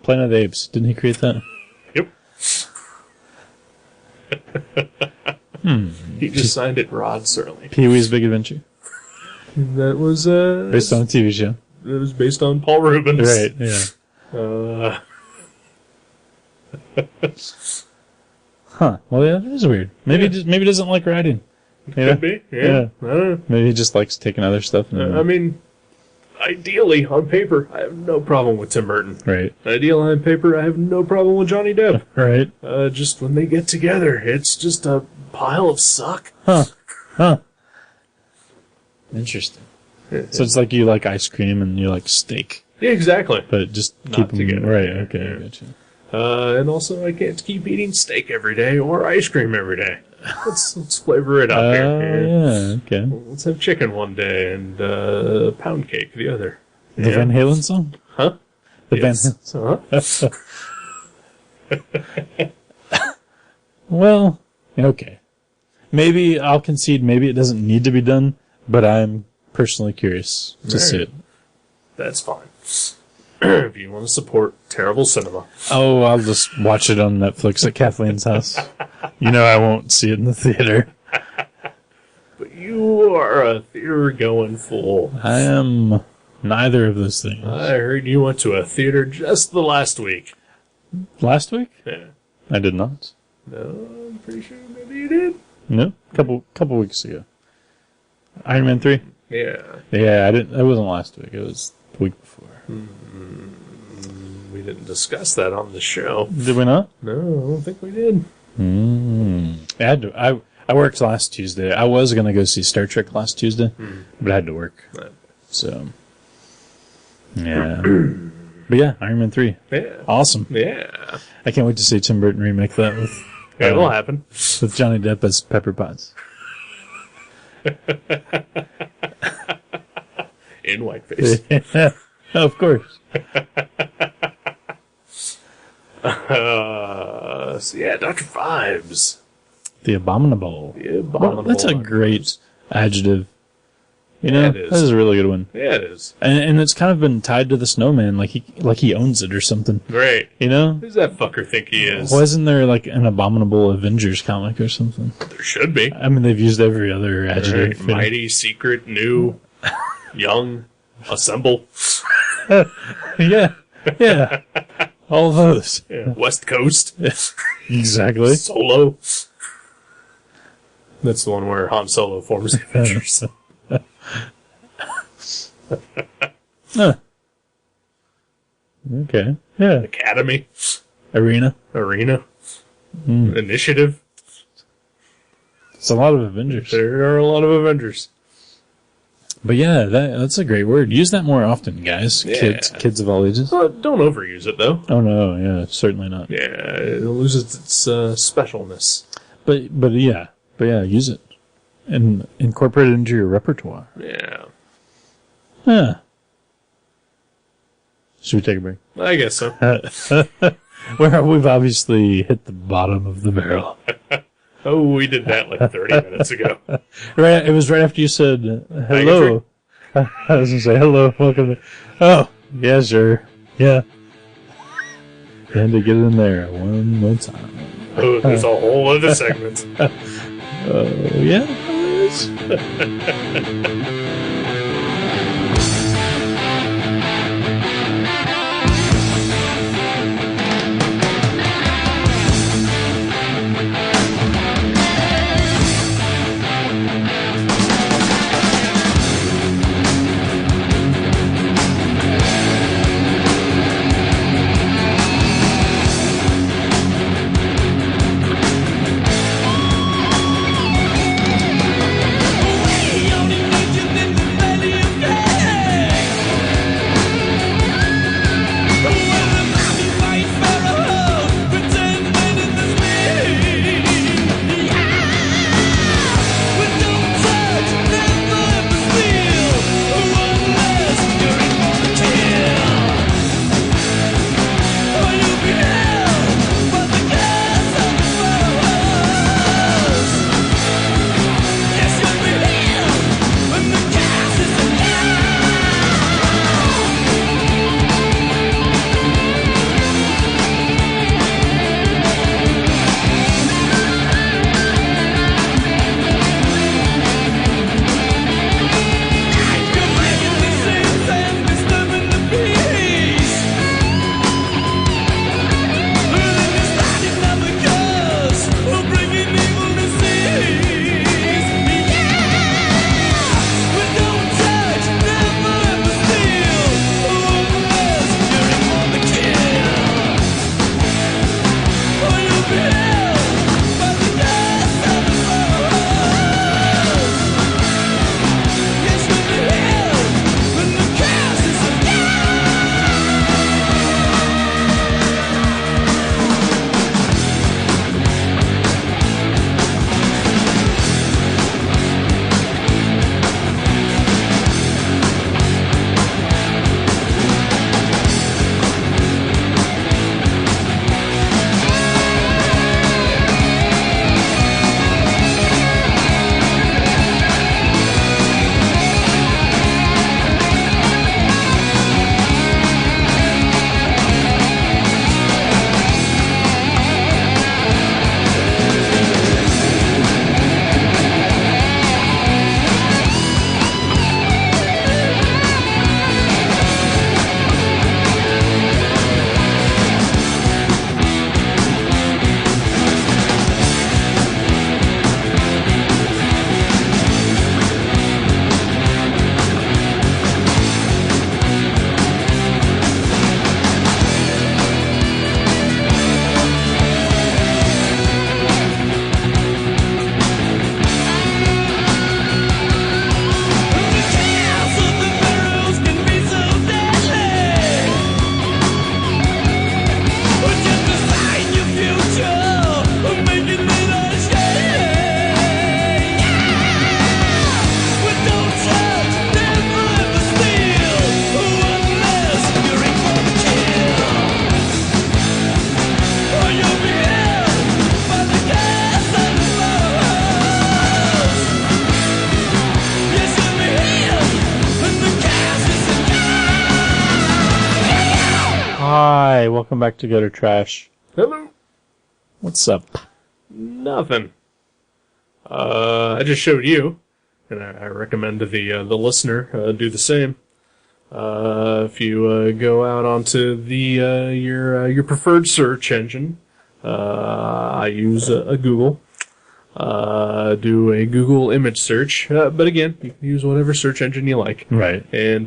Planet of the Apes. Didn't he create that? Yep. He just signed it Rod Serling. Pee-wee's Big Adventure. That was Based on a TV show. It was based on Paul Rubens. Right, yeah. Huh. Well, yeah, that is weird. Maybe he doesn't like writing. Could be. Yeah. I don't know. Maybe he just likes taking other stuff. I mean, ideally, on paper, I have no problem with Tim Burton. Right. Ideally, on paper, I have no problem with Johnny Depp. Right. Just when they get together, it's just a pile of suck. Huh. Interesting. So it's like you like ice cream and you like steak. Yeah, exactly. But just Not keep them together. right. Okay, I gotcha. And also, I can't keep eating steak every day or ice cream every day. Let's flavor it up here. Yeah, okay. Let's have chicken one day and pound cake the other. The Van Halen song? Huh? The Yes. Van Halen. Well, okay. Maybe I'll concede. Maybe it doesn't need to be done, but I'm personally curious to see it. That's fine. If you want to support terrible cinema. Oh, I'll just watch it on Netflix at Kathleen's house. You know I won't see it in the theater. But you are a theater-going fool. I am neither of those things. I heard you went to a theater just the last week. Last week? Yeah. I did not. No, I'm pretty sure maybe you did. No, couple weeks ago. Iron Man 3? Yeah. Yeah, I didn't. It wasn't last week. It was the week before. We didn't discuss that on the show. Did we not? No, I don't think we did. I worked last Tuesday. I was going to go see Star Trek last Tuesday, but I had to work. Right. So, yeah. But yeah, Iron Man 3. Yeah. Awesome. Yeah. I can't wait to see Tim Burton remake that with It'll happen. with Johnny Depp as Pepper Potts. In whiteface. Of course. So yeah, Dr. Phibes. The Abominable. The Abominable. Well, that's a great adjective. You know, it is. that is a really good one. Yeah, it is. And it's kind of been tied to the Snowman, like he owns it or something. Great. You know? Who does that fucker think he is? Wasn't there like an Abominable Avengers comic or something? There should be. I mean, they've used every other adjective. Right. Mighty, secret, new, young, assemble. Yeah. All those. Yeah. West Coast. Exactly. Solo. That's the one where Han Solo forms the Avengers. Okay. Yeah. Academy. Arena. Initiative. It's a lot of Avengers. There are a lot of Avengers. But yeah, that's a great word. Use that more often, guys. Yeah. Kids of all ages. Don't overuse it, though. Oh no, yeah, certainly not. Yeah, it loses its specialness. But yeah, use it and incorporate it into your repertoire. Yeah. Yeah. Should we take a break? I guess so. Where we've obviously hit the bottom of the barrel. Oh, we did that like 30 minutes ago. Right, it was right after you said hello. I was gonna say hello, welcome to. Oh, yeah, sure, yeah. And to get in there one more time. Oh, there's a whole other segment. Oh, yeah? There is? Hi, welcome back to Gutter Trash. Hello. What's up? Nothing. I just showed you, and I recommend the listener do the same. If you go out onto the your preferred search engine, I use a Google. Do a Google image search, but again, you can use whatever search engine you like. Right. And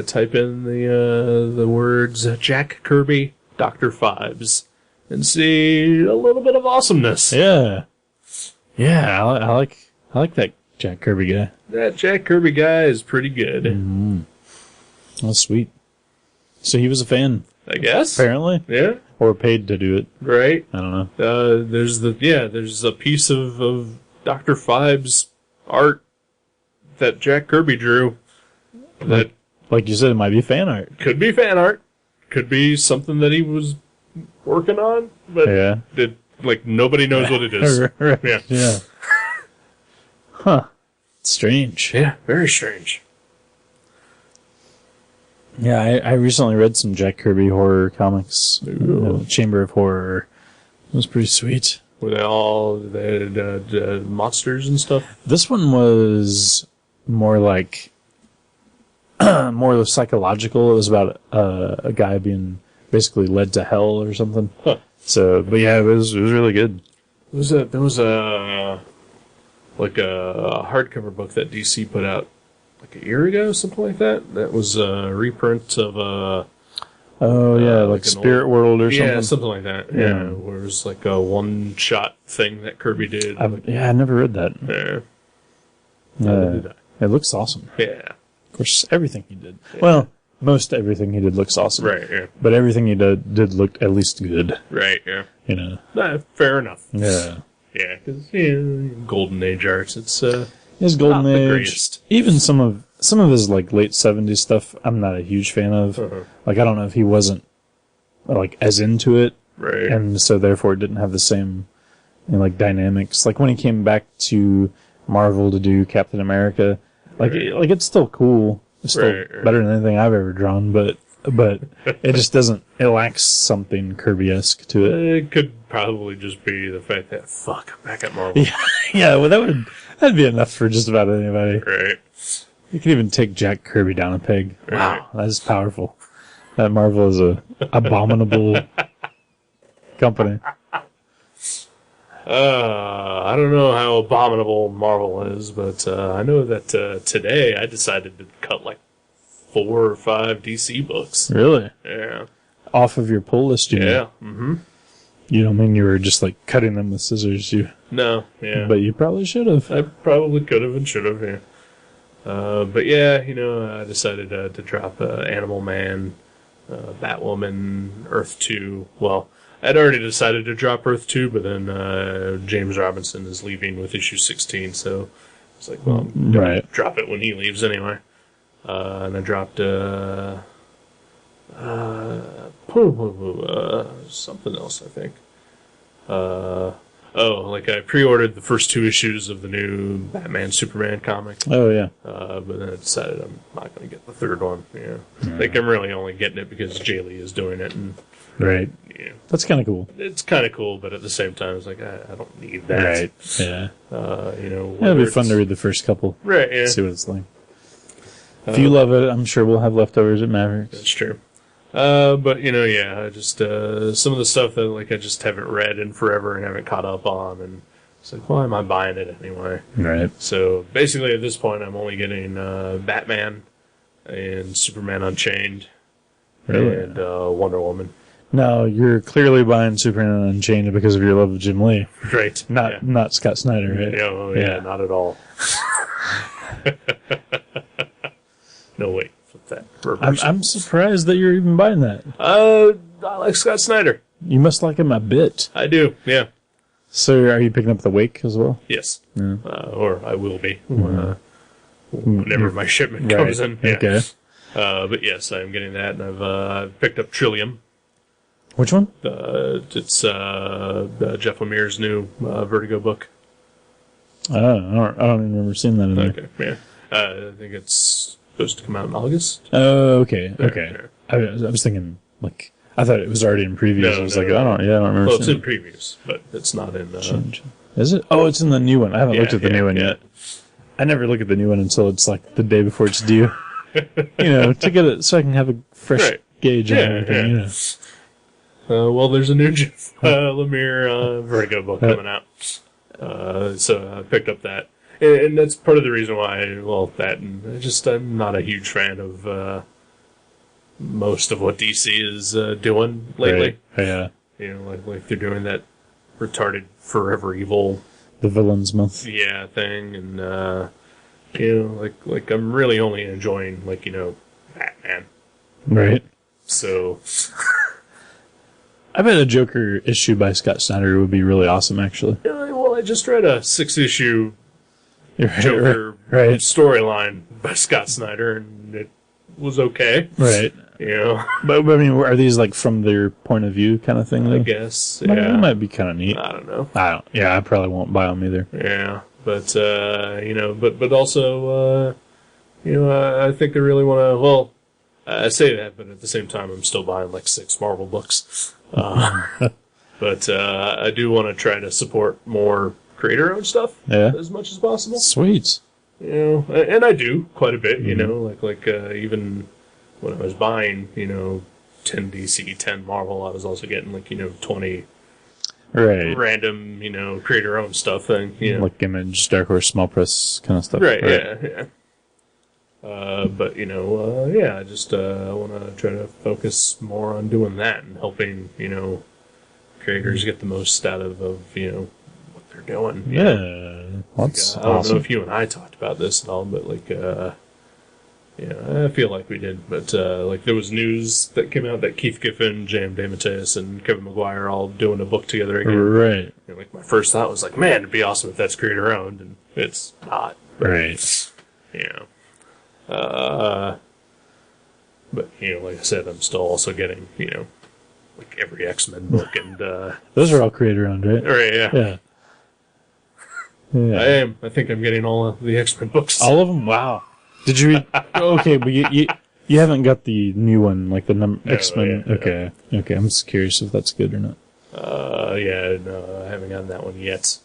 type in the words Jack Kirby, Dr. Phibes, and see a little bit of awesomeness. Yeah. Yeah, I like that Jack Kirby guy. That Jack Kirby guy is pretty good. Mm-hmm. Oh, sweet. So he was a fan, I guess. apparently, Yeah. or paid to do it. Right. I don't know. There's a piece of Dr. Phibes art that Jack Kirby drew that Like you said, it might be fan art. could be fan art, could be something that he was working on, but Yeah. nobody knows what it is. Right. Yeah. Yeah. Huh. Strange. Yeah, very strange. Yeah, I recently read some Jack Kirby horror comics. Ooh. Chamber of Horror. It was pretty sweet. Were they had monsters and stuff? This one was more like more psychological. It was about a guy being basically led to hell or something. Huh. So, but yeah, it was really good. There was a hardcover book that DC put out like a year ago, something like that. That was a reprint of a. Oh yeah, like Spirit World or something. Yeah, something like that. Yeah, where it was like a one-shot thing that Kirby did. I never read that. Yeah. It looks awesome. Yeah. Of course, everything he did. Yeah. Well, most everything he did looks awesome. Right. Yeah. But everything he did look at least good. Right. Yeah. You know. Fair enough. Yeah. Yeah, because Golden Age art. It's his Golden not Age. The greatest. Even some of his like late 70s stuff, I'm not a huge fan of. Uh-huh. Like I don't know if he wasn't like as into it, right? And so therefore it didn't have the same like dynamics. Like when he came back to Marvel to do Captain America, like it's still cool. It's still better than anything I've ever drawn, but it just doesn't. It lacks something Kirby-esque to it. It could probably just be the fact that I'm back at Marvel. Yeah. Well, that'd be enough for just about anybody. Right. You could even take Jack Kirby down a peg. Right. Wow, that's powerful. That Marvel is a abominable company. I don't know how abominable Marvel is, but I know that today I decided to cut like 4 or 5 DC books. Really? Yeah. Off of your pull list, you know? Mm-hmm. You don't mean you were just like cutting them with scissors? No, yeah. But you probably should have. I probably could have and should have, yeah. But yeah, I decided to drop Animal Man, Batwoman, Earth 2. Well, I'd already decided to drop Earth 2, but then James Robinson is leaving with issue 16, so it's like, well, I'm going to drop it when he leaves anyway. And I dropped something else, I think. I pre-ordered the first 2 issues of the new Batman Superman comic. Oh, yeah. But then I decided I'm not going to get the 3rd one. Yeah. I think I'm really only getting it because Jay Lee is doing it. And, right. Yeah. That's kind of cool. It's kind of cool, but at the same time, it's like, I don't need that. Right. Yeah. It'll be fun to read the first couple. Right, yeah. See what it's like. If you love it, I'm sure we'll have leftovers at Mavericks. That's true. But I just some of the stuff that I just haven't read in forever and haven't caught up on, and it's like, why am I buying it anyway? Right. So basically, at this point, I'm only getting Batman and Superman Unchained, and Wonder Woman. No, you're clearly buying Superman Unchained because of your love of Jim Lee, right? Not Scott Snyder, right? Yeah, not at all. No, wait. I'm surprised that you're even buying that. I like Scott Snyder. You must like him a bit. I do, yeah. So are you picking up The Wake as well? Yes. Yeah. Or I will be. Whenever my shipment comes in. Yeah. Okay. But yes, I'm getting that, and I've picked up Trillium. Which one? It's Jeff Lemire's new Vertigo book. I don't even remember seeing that in there. Okay, yeah. I think it's supposed to come out in August. Oh, okay. I was thinking, I thought it was already in previews. I was like, I don't remember. Well, it's in previews, but it's not in. Is it? Oh, it's in the new one. I haven't looked at the new one yet. I never look at the new one until it's like the day before it's due. To get it so I can have a fresh gauge on everything. Yeah. Well, there's a new Jeff Lemire Vertigo book coming out, so I picked up that. And that's part of the reason why, and I'm not a huge fan of most of what DC is doing lately. Right. Yeah. Like they're doing that retarded Forever Evil. The Villains Month. Yeah, thing. And, I'm really only enjoying, Batman. Right. So. I bet a Joker issue by Scott Snyder would be really awesome, actually. I just read a 6-issue Joker storyline by Scott Snyder, and it was okay. Right. But I mean, are these from their point of view kind of thing? I guess. Yeah. It might be kind of neat. I don't know. I probably won't buy them either. Yeah, but but also, I think they really want to. Well, I say that, but at the same time, I'm still buying 6 Marvel books. But I do want to try to support more creator-owned stuff as much as possible. Sweet. You know, and I do quite a bit. You know, like even when I was buying, 10 DC, 10 Marvel, I was also getting 20 random, creator-owned stuff thing. Like Image, Dark Horse, Small Press kind of stuff. Right. Yeah. But I just want to try to focus more on doing that and helping creators get the most out of what they're doing. Yeah, that's I don't awesome. know if you and I talked about this at all, but I feel like we did. But there was news that came out that Keith Giffen, J.M. DeMatteis, and Kevin Maguire are all doing a book together again. Right. And, my first thought was man, it'd be awesome if that's creator owned, and it's not. Right. But like I said, I'm still also getting every X-Men book, and those are all creator owned, right? right, Yeah. I am. I think I'm getting all of the X-Men books. All of them? Wow. Did you read? Okay, but you haven't got the new one, like the X-Men. Yeah, okay. Okay, I'm just curious if that's good or not. No, I haven't gotten that one yet.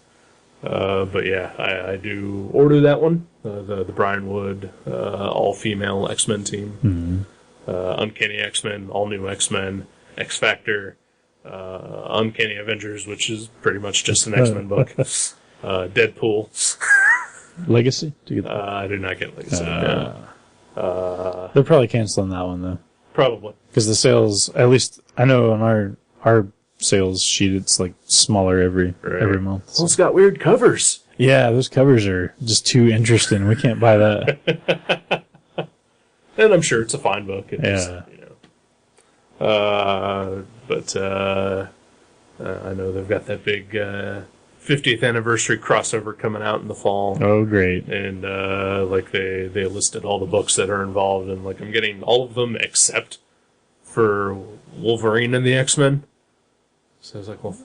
But yeah, I do order that one. The Brian Wood, all-female X-Men team. Uncanny X-Men, all-new X-Men, X-Factor, Uncanny Avengers, which is pretty much just an X-Men book. Deadpool. Legacy? Do you get I did not get Legacy. They're probably canceling that one, though. Probably. Because the sales, at least, I know on our sales sheet, it's smaller every month. So. Well, it's got weird covers. Yeah, those covers are just too interesting. We can't buy that. And I'm sure it's a fine book. It yeah. But I know they've got that big 50th anniversary crossover coming out in the fall. Oh, great. And they listed all the books that are involved, and I'm getting all of them except for Wolverine and the X-Men. So I was like, well...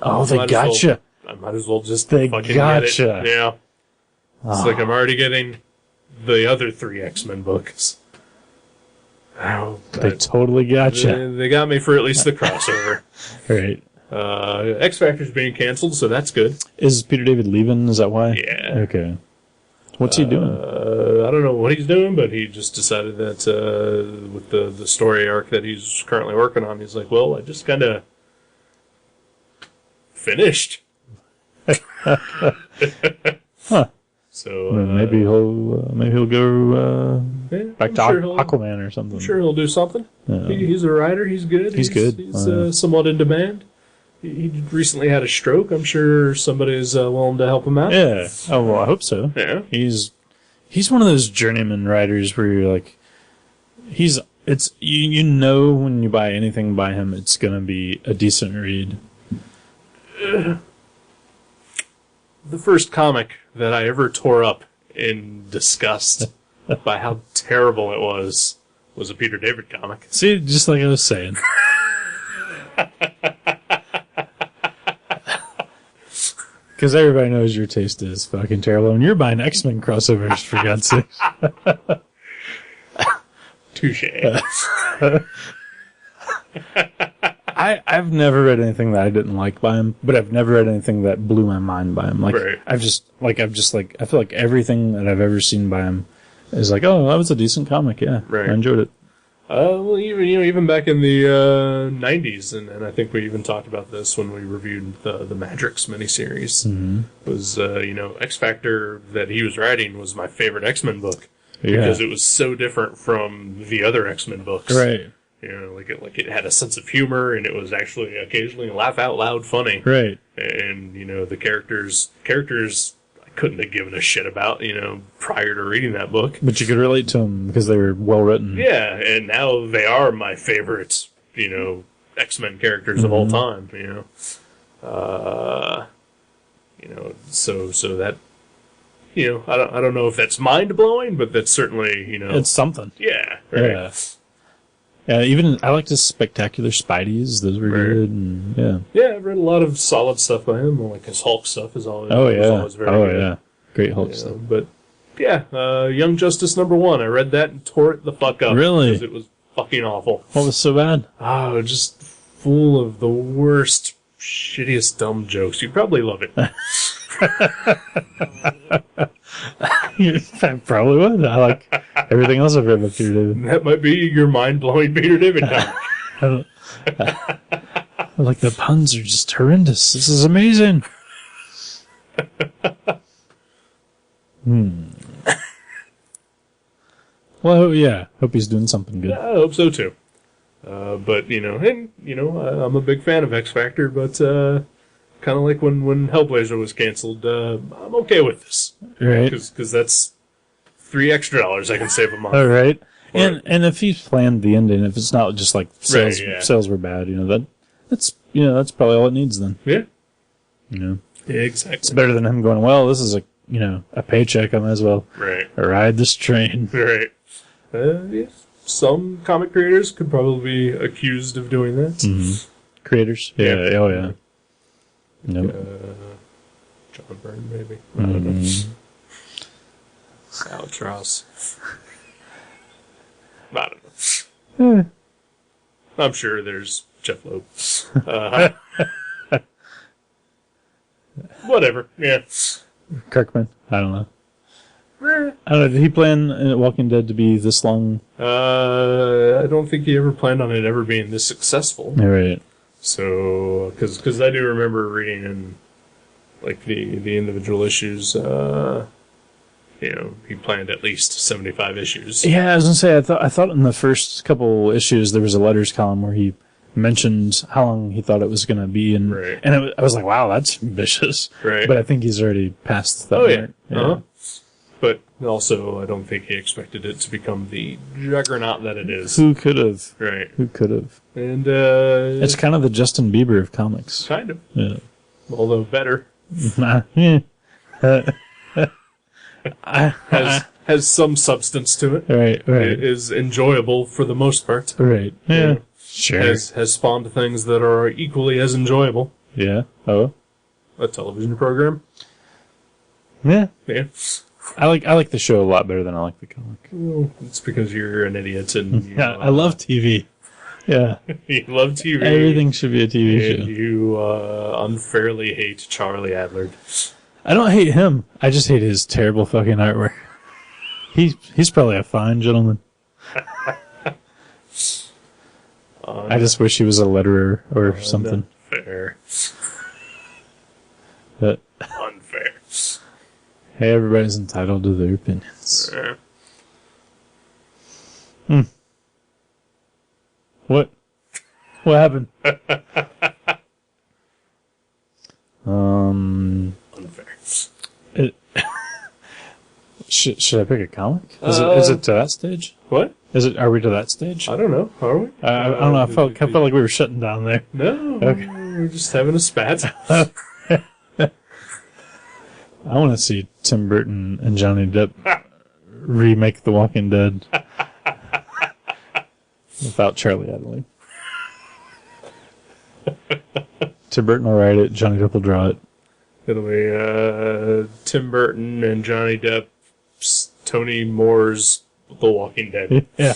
Oh, they gotcha. I might as well just fucking get it. Yeah. It's Oh. I'm already getting the other 3 X-Men books. Oh, They totally gotcha. They got me for at least the crossover. Right. X-Factor's being canceled, so that's good. Is Peter David leaving? Is that why? Yeah. Okay. What's he doing? I don't know what he's doing, but he just decided that with the story arc that he's currently working on, he's like, well, I just kind of finished. Huh. So maybe he'll go back to Aquaman or something. I'm sure he'll do something. He's a writer. He's good. He's good. He's somewhat in demand. He recently had a stroke. I'm sure somebody's willing to help him out. Yeah. Oh well, I hope so. Yeah. He's one of those journeyman writers where you're like, you know when you buy anything by him, it's gonna be a decent read. The first comic that I ever tore up in disgust by how terrible it was a Peter David comic. See, just like I was saying. Because everybody knows your taste is fucking terrible, and you're buying X-Men crossovers, for God's sake. Touche. I've never read anything that I didn't like by him, but I've never read anything that blew my mind by him. Right. I feel like everything that I've ever seen by him is like, oh, that was a decent comic, yeah. Right. I enjoyed it. Well, even back in the 90s, and I think we even talked about this when we reviewed the Madrix miniseries, was, X-Factor that he was writing was my favorite X-Men book, because it was so different from the other X-Men books. Right. It had a sense of humor, and it was actually occasionally laugh out loud funny. Right. And, the characters I couldn't have given a shit about, prior to reading that book. But you could relate to them because they were well written. Yeah, and now they are my favorite, X-Men characters of all time, so that, I don't know if that's mind-blowing, but that's certainly, It's something. Yeah, right. Yeah. Yeah, even I liked his Spectacular Spideys. Those were good. And, yeah. Yeah, I've read a lot of solid stuff by him. Like his Hulk stuff is always, very good. Yeah. Great Hulk stuff. But, yeah, Young Justice #1. I read that and tore it the fuck up. Really? Because it was fucking awful. What was so bad? Oh, just full of the worst, shittiest, dumb jokes. You'd probably love it. I probably would. I like everything else I've read about Peter David. That might be your mind-blowing Peter David comic. Like, the puns are just horrendous. This is amazing. Well, yeah. Hope he's doing something good. Yeah, I hope so too. But I'm a big fan of X Factor, but kind of like when Hellblazer was canceled, I'm okay with this, right? Because that's $3 extra I can save a month. All right, and if he's planned the ending, if it's not just like sales were bad, that's probably all it needs then. Yeah. Yeah, exactly. It's better than him going, well, this is a paycheck. I might as well ride this train. Right. Yeah. Some comic creators could probably be accused of doing that. Mm-hmm. Creators? Yeah. Oh, yeah. Nope. John Byrne, maybe. I don't know. Alex Ross. I don't know. I'm sure there's Jeff Loeb. Whatever. Yeah. Kirkman? I don't know. I don't know. Did he plan Walking Dead to be this long? I don't think he ever planned on it ever being this successful. Right. So, because I do remember reading in like the individual issues, he planned at least 75 issues. Yeah, I was gonna say I thought in the first couple issues there was a letters column where he mentioned how long he thought it was going to be, and I was like, wow, that's ambitious. Right. But I think he's already past that. Oh yeah. Uh-huh. But also, I don't think he expected it to become the juggernaut that it is. Who could have? Right. Who could have? And it's kind of the Justin Bieber of comics. Kind of. Yeah. Although better. Has some substance to it. Right. It is enjoyable for the most part. Right. Yeah. Sure. Has spawned things that are equally as enjoyable. Yeah. Oh. A television program. Yeah. Yeah. I like the show a lot better than I like the comic. Well, it's because you're an idiot and I love TV. Yeah. You love TV. Everything should be a TV show. And you unfairly hate Charlie Adler. I don't hate him. I just hate his terrible fucking artwork. He's probably a fine gentleman. I just wish he was a letterer or something. Unfair. But unfair. Hey, everybody's entitled to their opinions. What? What happened? Unfair. Should I pick a comic? Is it to that stage? What? Are we to that stage? I don't know. Are we? I don't know. I felt like we were shutting down there. No. Okay. We're just having a spat. I want to see Tim Burton and Johnny Depp remake The Walking Dead without Charlie Adler. Tim Burton will write it. Johnny Depp will draw it. It'll be Tim Burton and Johnny Depp, Tony Moore's The Walking Dead. Yeah.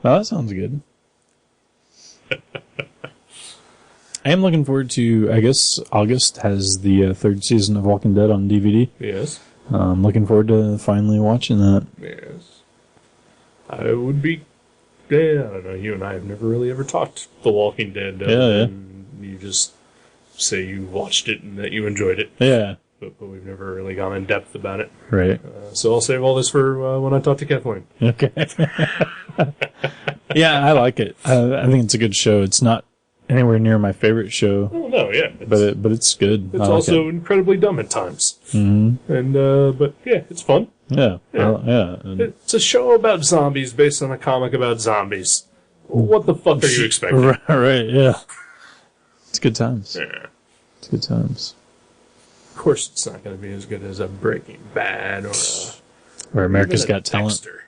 Well, that sounds good. I am looking forward to, I guess, August has the third season of Walking Dead on DVD. Yes. I'm looking forward to finally watching that. Yes. I would be... Yeah, I don't know. You and I have never really ever talked The Walking Dead. Yeah. You just say you watched it and that you enjoyed it. Yeah. But we've never really gone in depth about it. Right. So I'll save all this for when I talk to Kathleen. Okay. Yeah, I like it. I think it's a good show. It's not anywhere near my favorite show. Oh, no, yeah. But it's good. It's also incredibly dumb at times. Mm-hmm. And, but yeah, it's fun. Yeah. Yeah. It's a show about zombies based on a comic about zombies. What the fuck are you expecting? Right, yeah. It's good times. Yeah. It's good times. Of course, it's not going to be as good as a Breaking Bad or America's Got Talent. Dexter.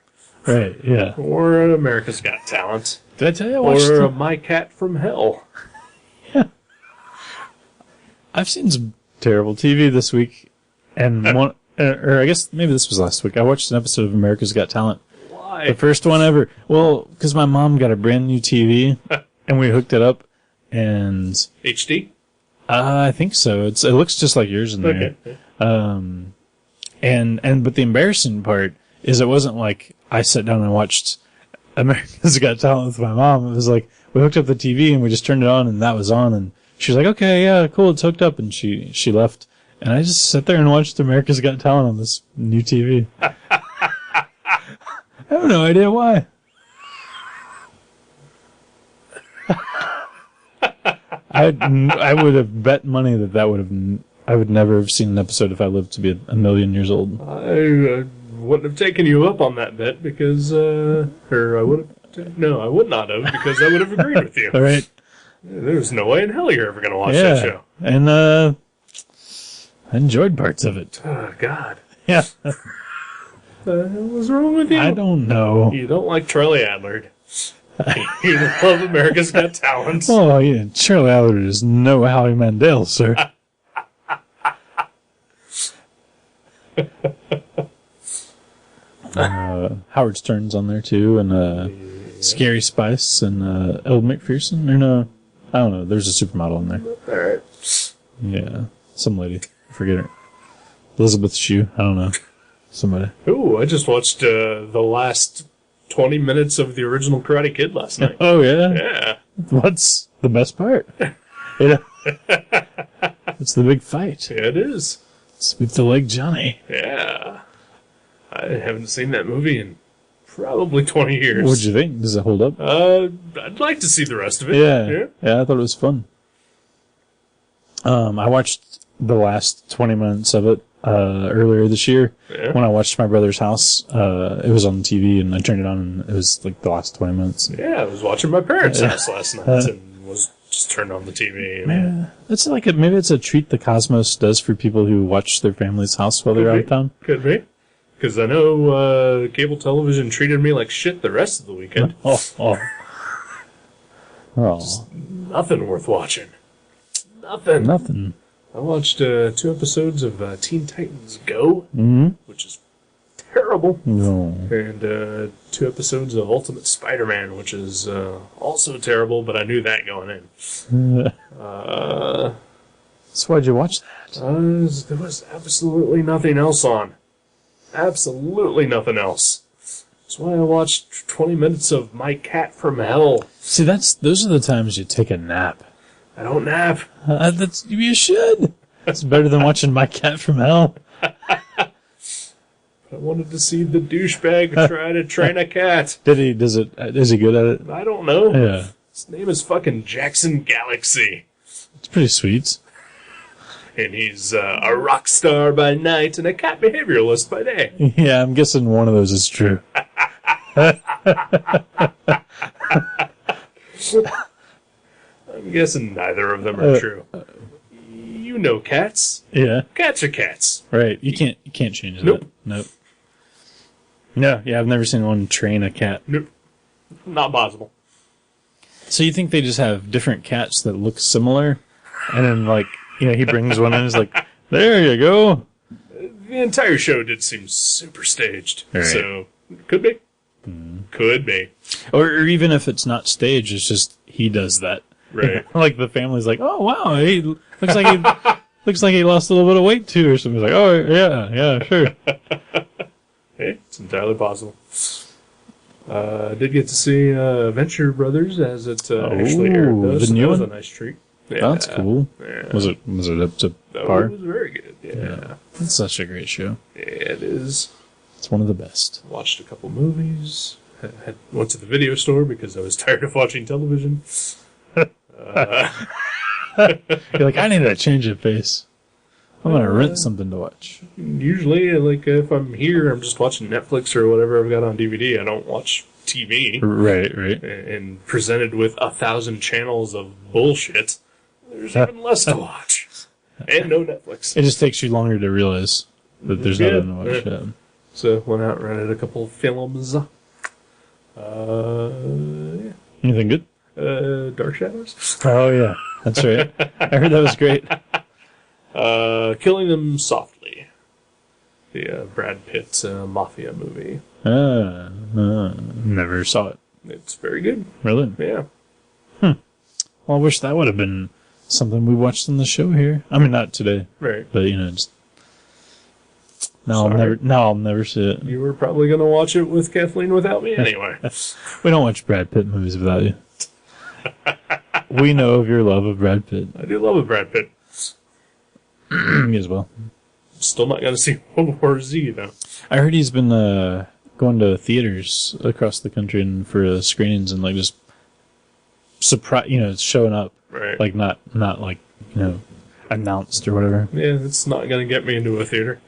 Right, yeah. Or an America's Got Talent. Did I tell you I watched a My Cat from Hell. Yeah. I've seen some terrible TV this week, and one, or I guess maybe this was last week. I watched an episode of America's Got Talent. Why? The first one ever. Well, because my mom got a brand new TV, and we hooked it up, and HD? I think so. It looks just like yours in there. Okay. But the embarrassing part is it wasn't like I sat down and watched America's Got Talent with my mom. It was like we hooked up the TV and we just turned it on and that was on, and she was like, "Okay, yeah, cool, it's hooked up," and she left, and I just sat there and watched America's Got Talent on this new TV. I have no idea why. I would have bet money I would never have seen an episode if I lived to be a million years old. I wouldn't have taken you up on that bet because, I would not have because I would have agreed with you. All right. There's no way in hell you're ever going to watch that show. And, I enjoyed parts of it. Oh, God. Yeah. What's wrong with you? I don't know. You don't like Charlie Adler. You love America's Got Talent. Oh, yeah. Charlie Adler is no Howie Mandel, sir. Howard Stern's on there, too, and Scary Spice, and Elle McPherson. Or no, I don't know. There's a supermodel on there. All right. Yeah. Some lady. I forget her. Elizabeth Shue. I don't know. Somebody. Ooh, I just watched the last 20 minutes of the original Karate Kid last night. Oh, yeah? Yeah. What's the best part? It's the big fight. Yeah, it is. Sweep the leg, Johnny. Yeah. I haven't seen that movie in probably 20 years. What'd you think? Does it hold up? I'd like to see the rest of it. Yeah, I thought it was fun. I watched the last 20 minutes of it earlier this year. Yeah. When I watched My Brother's House. It was on TV, and I turned it on, and it was like the last 20 minutes. Yeah, I was watching my parents' house last night and was just turned on the TV. Yeah, it's like maybe it's a treat the Cosmos does for people who watch their family's house while they're out of town. Could be. Because I know cable television treated me like shit the rest of the weekend. Oh. Nothing worth watching. Nothing. I watched 2 episodes of Teen Titans Go, which is terrible. No. And 2 episodes of Ultimate Spider-Man, which is also terrible, but I knew that going in. So why'd you watch that? There was absolutely nothing else on. Absolutely nothing else. That's why I watched 20 minutes of My Cat from Hell. See, those are the times you take a nap. I don't nap. You should. It's better than watching My Cat from Hell. I wanted to see the douchebag try to train a cat. Is he good at it? I don't know. Yeah. His name is fucking Jackson Galaxy. It's pretty sweet. And he's a rock star by night and a cat behavioralist by day. Yeah, I'm guessing one of those is true. I'm guessing neither of them are true. You know cats. Yeah. Cats are cats. Right. You can't change that. Nope. No, yeah, I've never seen one train a cat. Nope. Not possible. So you think they just have different cats that look similar? And then, like, he brings one in and is like, there you go. The entire show did seem super staged. Right. So, could be. Could be. Or even if it's not staged, it's just he does that. Right. Like the family's like, oh wow, he looks like he lost a little bit of weight too, or something. Like, oh yeah, sure. Hey, it's entirely possible. Did get to see Venture Brothers as it actually aired. Though, the new that was one? a nice treat. Yeah. That's cool. Yeah. Was it up to par? It was very good. Yeah. It's such a great show. Yeah, it is. It's one of the best. Watched a couple movies. Went to the video store because I was tired of watching television. You're like, I need a change of pace. I'm gonna rent something to watch. Usually, like if I'm here, I'm just watching Netflix or whatever I've got on DVD. I don't watch TV. Right. And presented with 1,000 channels of bullshit, there's even less to watch. And no Netflix. It just takes you longer to realize that there's nothing to watch. Yeah. So went out and rented a couple films. Yeah. Anything good? Dark Shadows. Oh yeah, that's right. I heard that was great. Killing Them Softly. The Brad Pitt mafia movie. Never saw it. It's very good. Really? Yeah. Well, I wish that would have been something we watched on the show here. I mean, not today. Right. But, just... Now I'll never see it. You were probably going to watch it with Kathleen without me anyway. We don't watch Brad Pitt movies without you. We know of your love of Brad Pitt. I do love a Brad Pitt. Me as well. Still not going to see World War Z, though. I heard he's been going to theaters across the country and for screenings and just showing up. Right. Like not announced or whatever. Yeah, it's not going to get me into a theater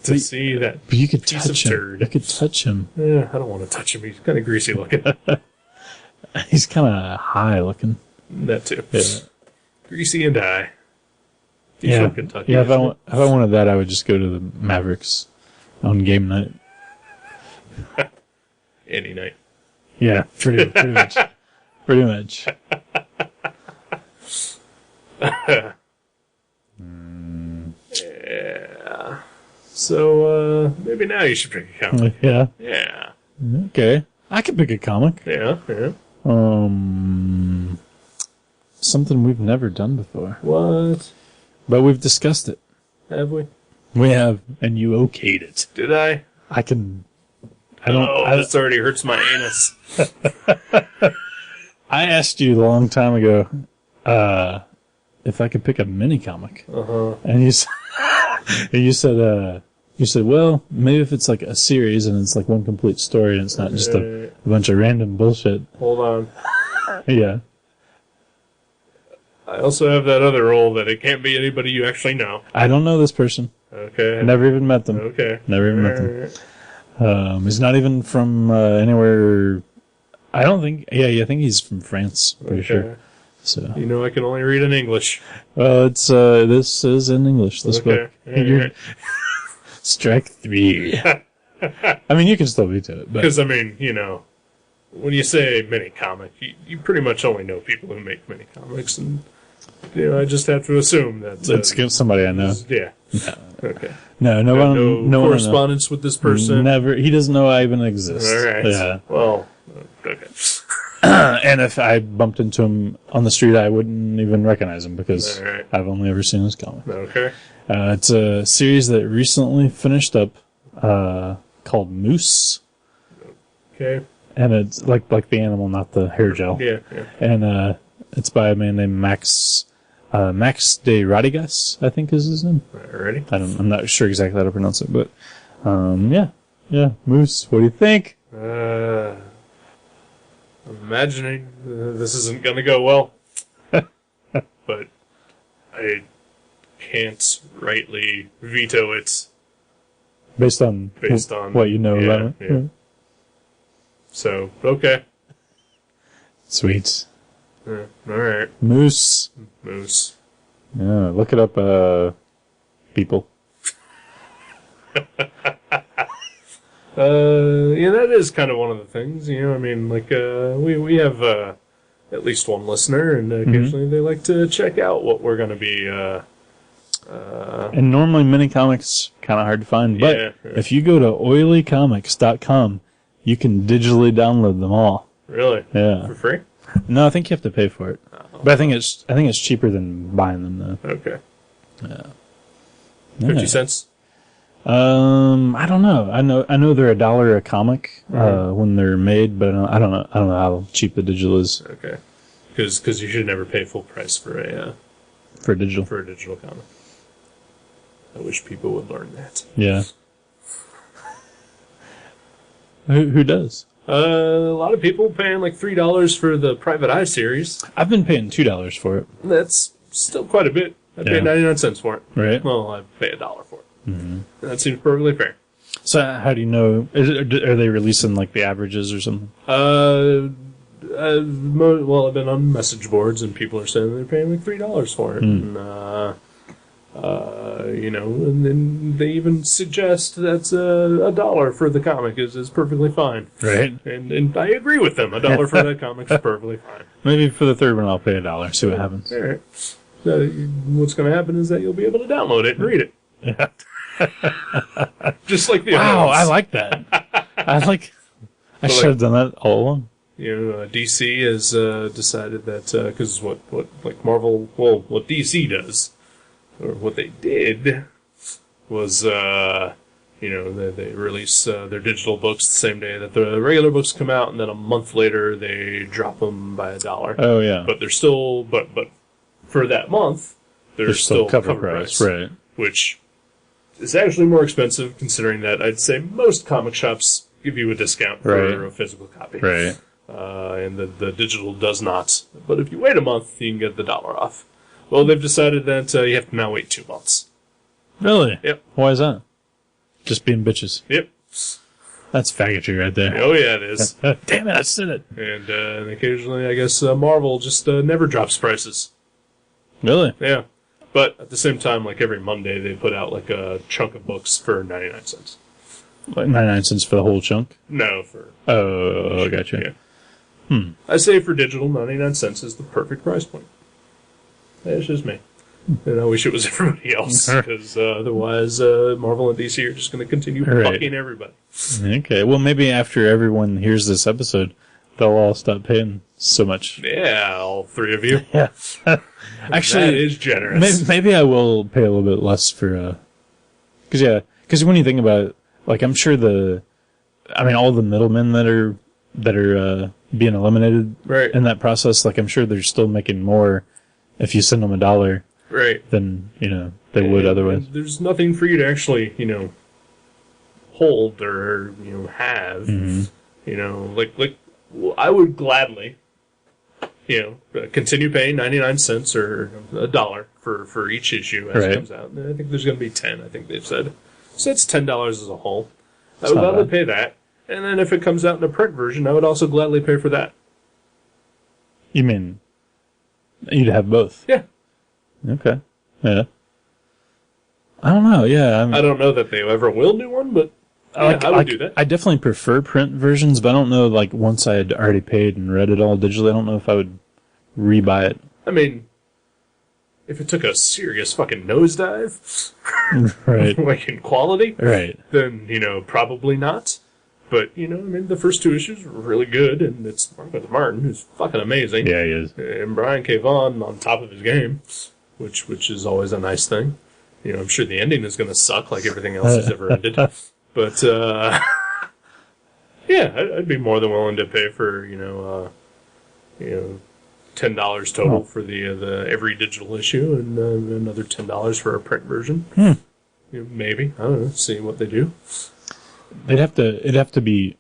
to see that. But you could piece touch of him. turd. You could touch him. Yeah, I don't want to touch him. He's kind of greasy looking. He's kind of high looking. That too. Yeah. Greasy and high. He's Yeah. from Kentucky. Yeah. If I wanted that, I would just go to the Mavericks on game night. Any night. Yeah, pretty much. Pretty much. Yeah. So, maybe now you should pick a comic. Yeah. Yeah. Okay. I could pick a comic. Yeah, yeah. Something we've never done before. What? But we've discussed it. Have we? We have, and you okayed it. Did I? I don't. This already hurts my anus. I asked you a long time ago, if I could pick a mini comic. Uh-huh. And you said, well, maybe if it's like a series and it's like one complete story and it's not just a bunch of random bullshit. Hold on. Yeah. I also have that other rule that it can't be anybody you actually know. I don't know this person. Okay. Never even met them. Okay. Never even met them. He's not even from anywhere. I don't think. Yeah, I think he's from France. Pretty sure. So you know, I can only read in English. Well, it's this is in English. This book. Right. Strike 3. I mean, you can still be to it, because I mean, when you say mini comic, you pretty much only know people who make mini comics, and I just have to assume that it's somebody I know. Yeah. No. Okay. No correspondence with this person. Never. He doesn't know I even exist. All right. Yeah. Well. Okay. And if I bumped into him on the street, I wouldn't even recognize him because I've only ever seen his comic. Okay. It's a series that recently finished up called Moose. Okay. And it's like the animal, not the hair gel. Yeah. And it's by a man named Max de Radigas, I think is his name. Alrighty. I'm not sure exactly how to pronounce it, but yeah, Moose. What do you think? I'm imagining this isn't going to go well, but I can't rightly veto it. Based on what you know about it. Yeah. So, okay. Sweet. All right. Moose. Yeah, look it up, people. That is kind of one of the things, I mean, like, we have, at least one listener, and occasionally they like to check out what we're going to be, and normally mini comics kind of hard to find, but if you go to oilycomics.com, you can digitally download them all. Really? Yeah. For free? No, I think you have to pay for it. Oh. But I think it's cheaper than buying them though. Okay. Yeah. 50 cents? I don't know. I know they're $1 a comic when they're made, but I don't know how cheap the digital is. Okay. Because you should never pay full price for a digital comic. I wish people would learn that. Yeah. Who does? A lot of people paying like $3 for the Private Eye series. I've been paying $2 for it. That's still quite a bit. I pay 99 cents for it. Right. Well, I pay $1 for it. Mm-hmm. That seems perfectly fair. So how do you know? Are they releasing like the averages or something? Well, I've been on message boards and people are saying they're paying like $3 for it. And, and then they even suggest that $1 for the comic is perfectly fine. Right. And I agree with them. $1 for that comic is perfectly fine. Maybe for the third one I'll pay $1. See what happens. All right. So what's going to happen is that you'll be able to download it and read it. Yeah. Just like the Wow, others. I like that. I should have done that all along. DC has decided that because what Marvel, what DC does, or what they did, was they release their digital books the same day that the regular books come out, and then a month later they drop them by $1. Oh yeah, but they're still but for that month they're still cover price, right? Which is actually more expensive, considering that I'd say most comic shops give you a discount for a physical copy, right? And the digital does not. But if you wait a month, you can get the $1 off. Well, they've decided that you have to now wait 2 months. Really? Yep. Why is that? Just being bitches. Yep. That's faggotry right there. Oh yeah, it is. Damn it, I said it. And occasionally, I guess Marvel just never drops prices. Really? Yeah. But at the same time, like every Monday, they put out like a chunk of books for 99 cents. Like 99 cents for the whole chunk? No, for... Oh, gotcha. Yeah. I say for digital, 99 cents is the perfect price point. That's just me. And I wish it was everybody else, because otherwise Marvel and DC are just going to continue fucking everybody. Okay, well maybe after everyone hears this episode, they'll all stop paying so much. Yeah, all 3 of you. Yeah. Actually, that is generous. Maybe I will pay a little bit less for... Because when you think about it, like I'm sure all the middlemen that are being eliminated in that process, like I'm sure they're still making more if you send them $1. Right. Than, they would otherwise. There's nothing for you to actually, hold or, have. Mm-hmm. I would gladly, continue paying 99 cents or $1 for each issue as it comes out. And I think there's going to be 10, I think they've said. So it's $10 as a whole. I would gladly pay that. And then if it comes out in a print version, I would also gladly pay for that. You mean you'd have both? Yeah. Okay. Yeah. I don't know. Yeah. I don't know that they ever will do one, but I would do that. I definitely prefer print versions, but I don't know, like, once I had already paid and read it all digitally, I don't know if I would rebuy it. I mean, if it took a serious fucking nosedive, right, like in quality, right, then, probably not. But, the first 2 issues were really good, and it's Martin, who's fucking amazing. Yeah, he is. And Brian K. Vaughan on top of his game, which is always a nice thing. I'm sure the ending is going to suck like everything else has ever ended. But, yeah, I'd be more than willing to pay for, $10 total for the every digital issue, and another $10 for a print version. Maybe. I don't know. See what they do. It'd have to be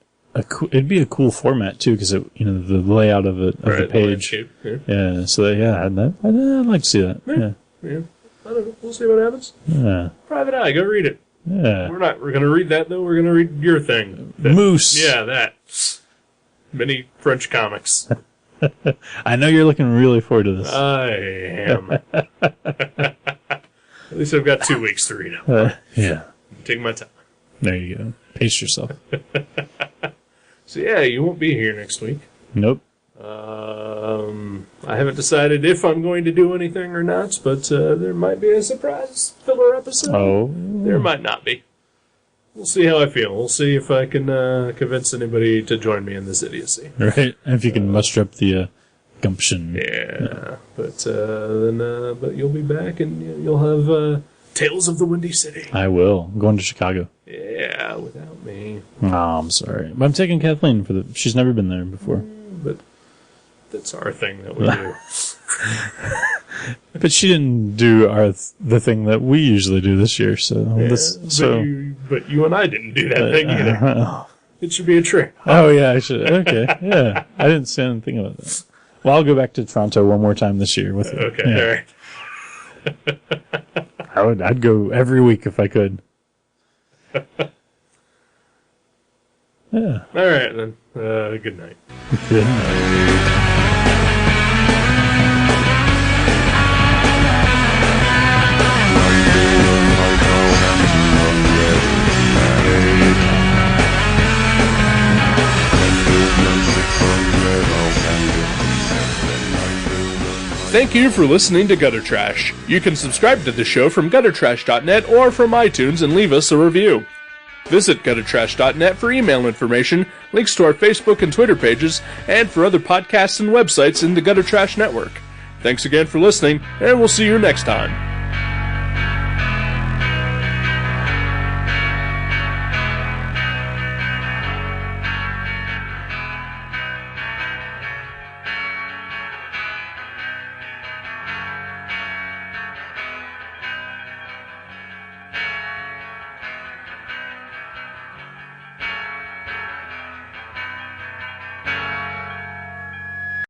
it'd be a cool format too, because the layout of it, of the page. Yeah. So I'd like to see that. Yeah. I don't know. We'll see what happens. Yeah. Private Eye, go read it. Yeah. We're going to read that though. We're going to read your thing. Moose. Yeah, that. Many French comics. I know you're looking really forward to this. I am. At least I've got 2 weeks to read it. Yeah. Take my time. There you go. Pace yourself. So yeah, you won't be here next week. Nope. I haven't decided if I'm going to do anything or not, but there might be a surprise filler episode. Oh. There might not be. We'll see how I feel. We'll see if I can convince anybody to join me in this idiocy. Right. And if you can muster up the gumption. Yeah. But but you'll be back and you'll have Tales of the Windy City. I will. I'm going to Chicago. Yeah, without me. Oh, I'm sorry. But I'm taking Kathleen she's never been there before. But that's our thing that we do. But she didn't do the thing that we usually do this year, so... Yeah, but you and I didn't do that thing either. It should be a trick. Oh, yeah, I should. Okay, yeah. I didn't say anything about that. Well, I'll go back to Toronto one more time this year with her. Okay, all right. I'd go every week if I could. Yeah. All right, then. Good night. Good night. Thank you for listening to Gutter Trash. You can subscribe to the show from guttertrash.net or from iTunes and leave us a review. Visit guttertrash.net for email information, links to our Facebook and Twitter pages, and for other podcasts and websites in the Gutter Trash Network. Thanks again for listening, and we'll see you next time.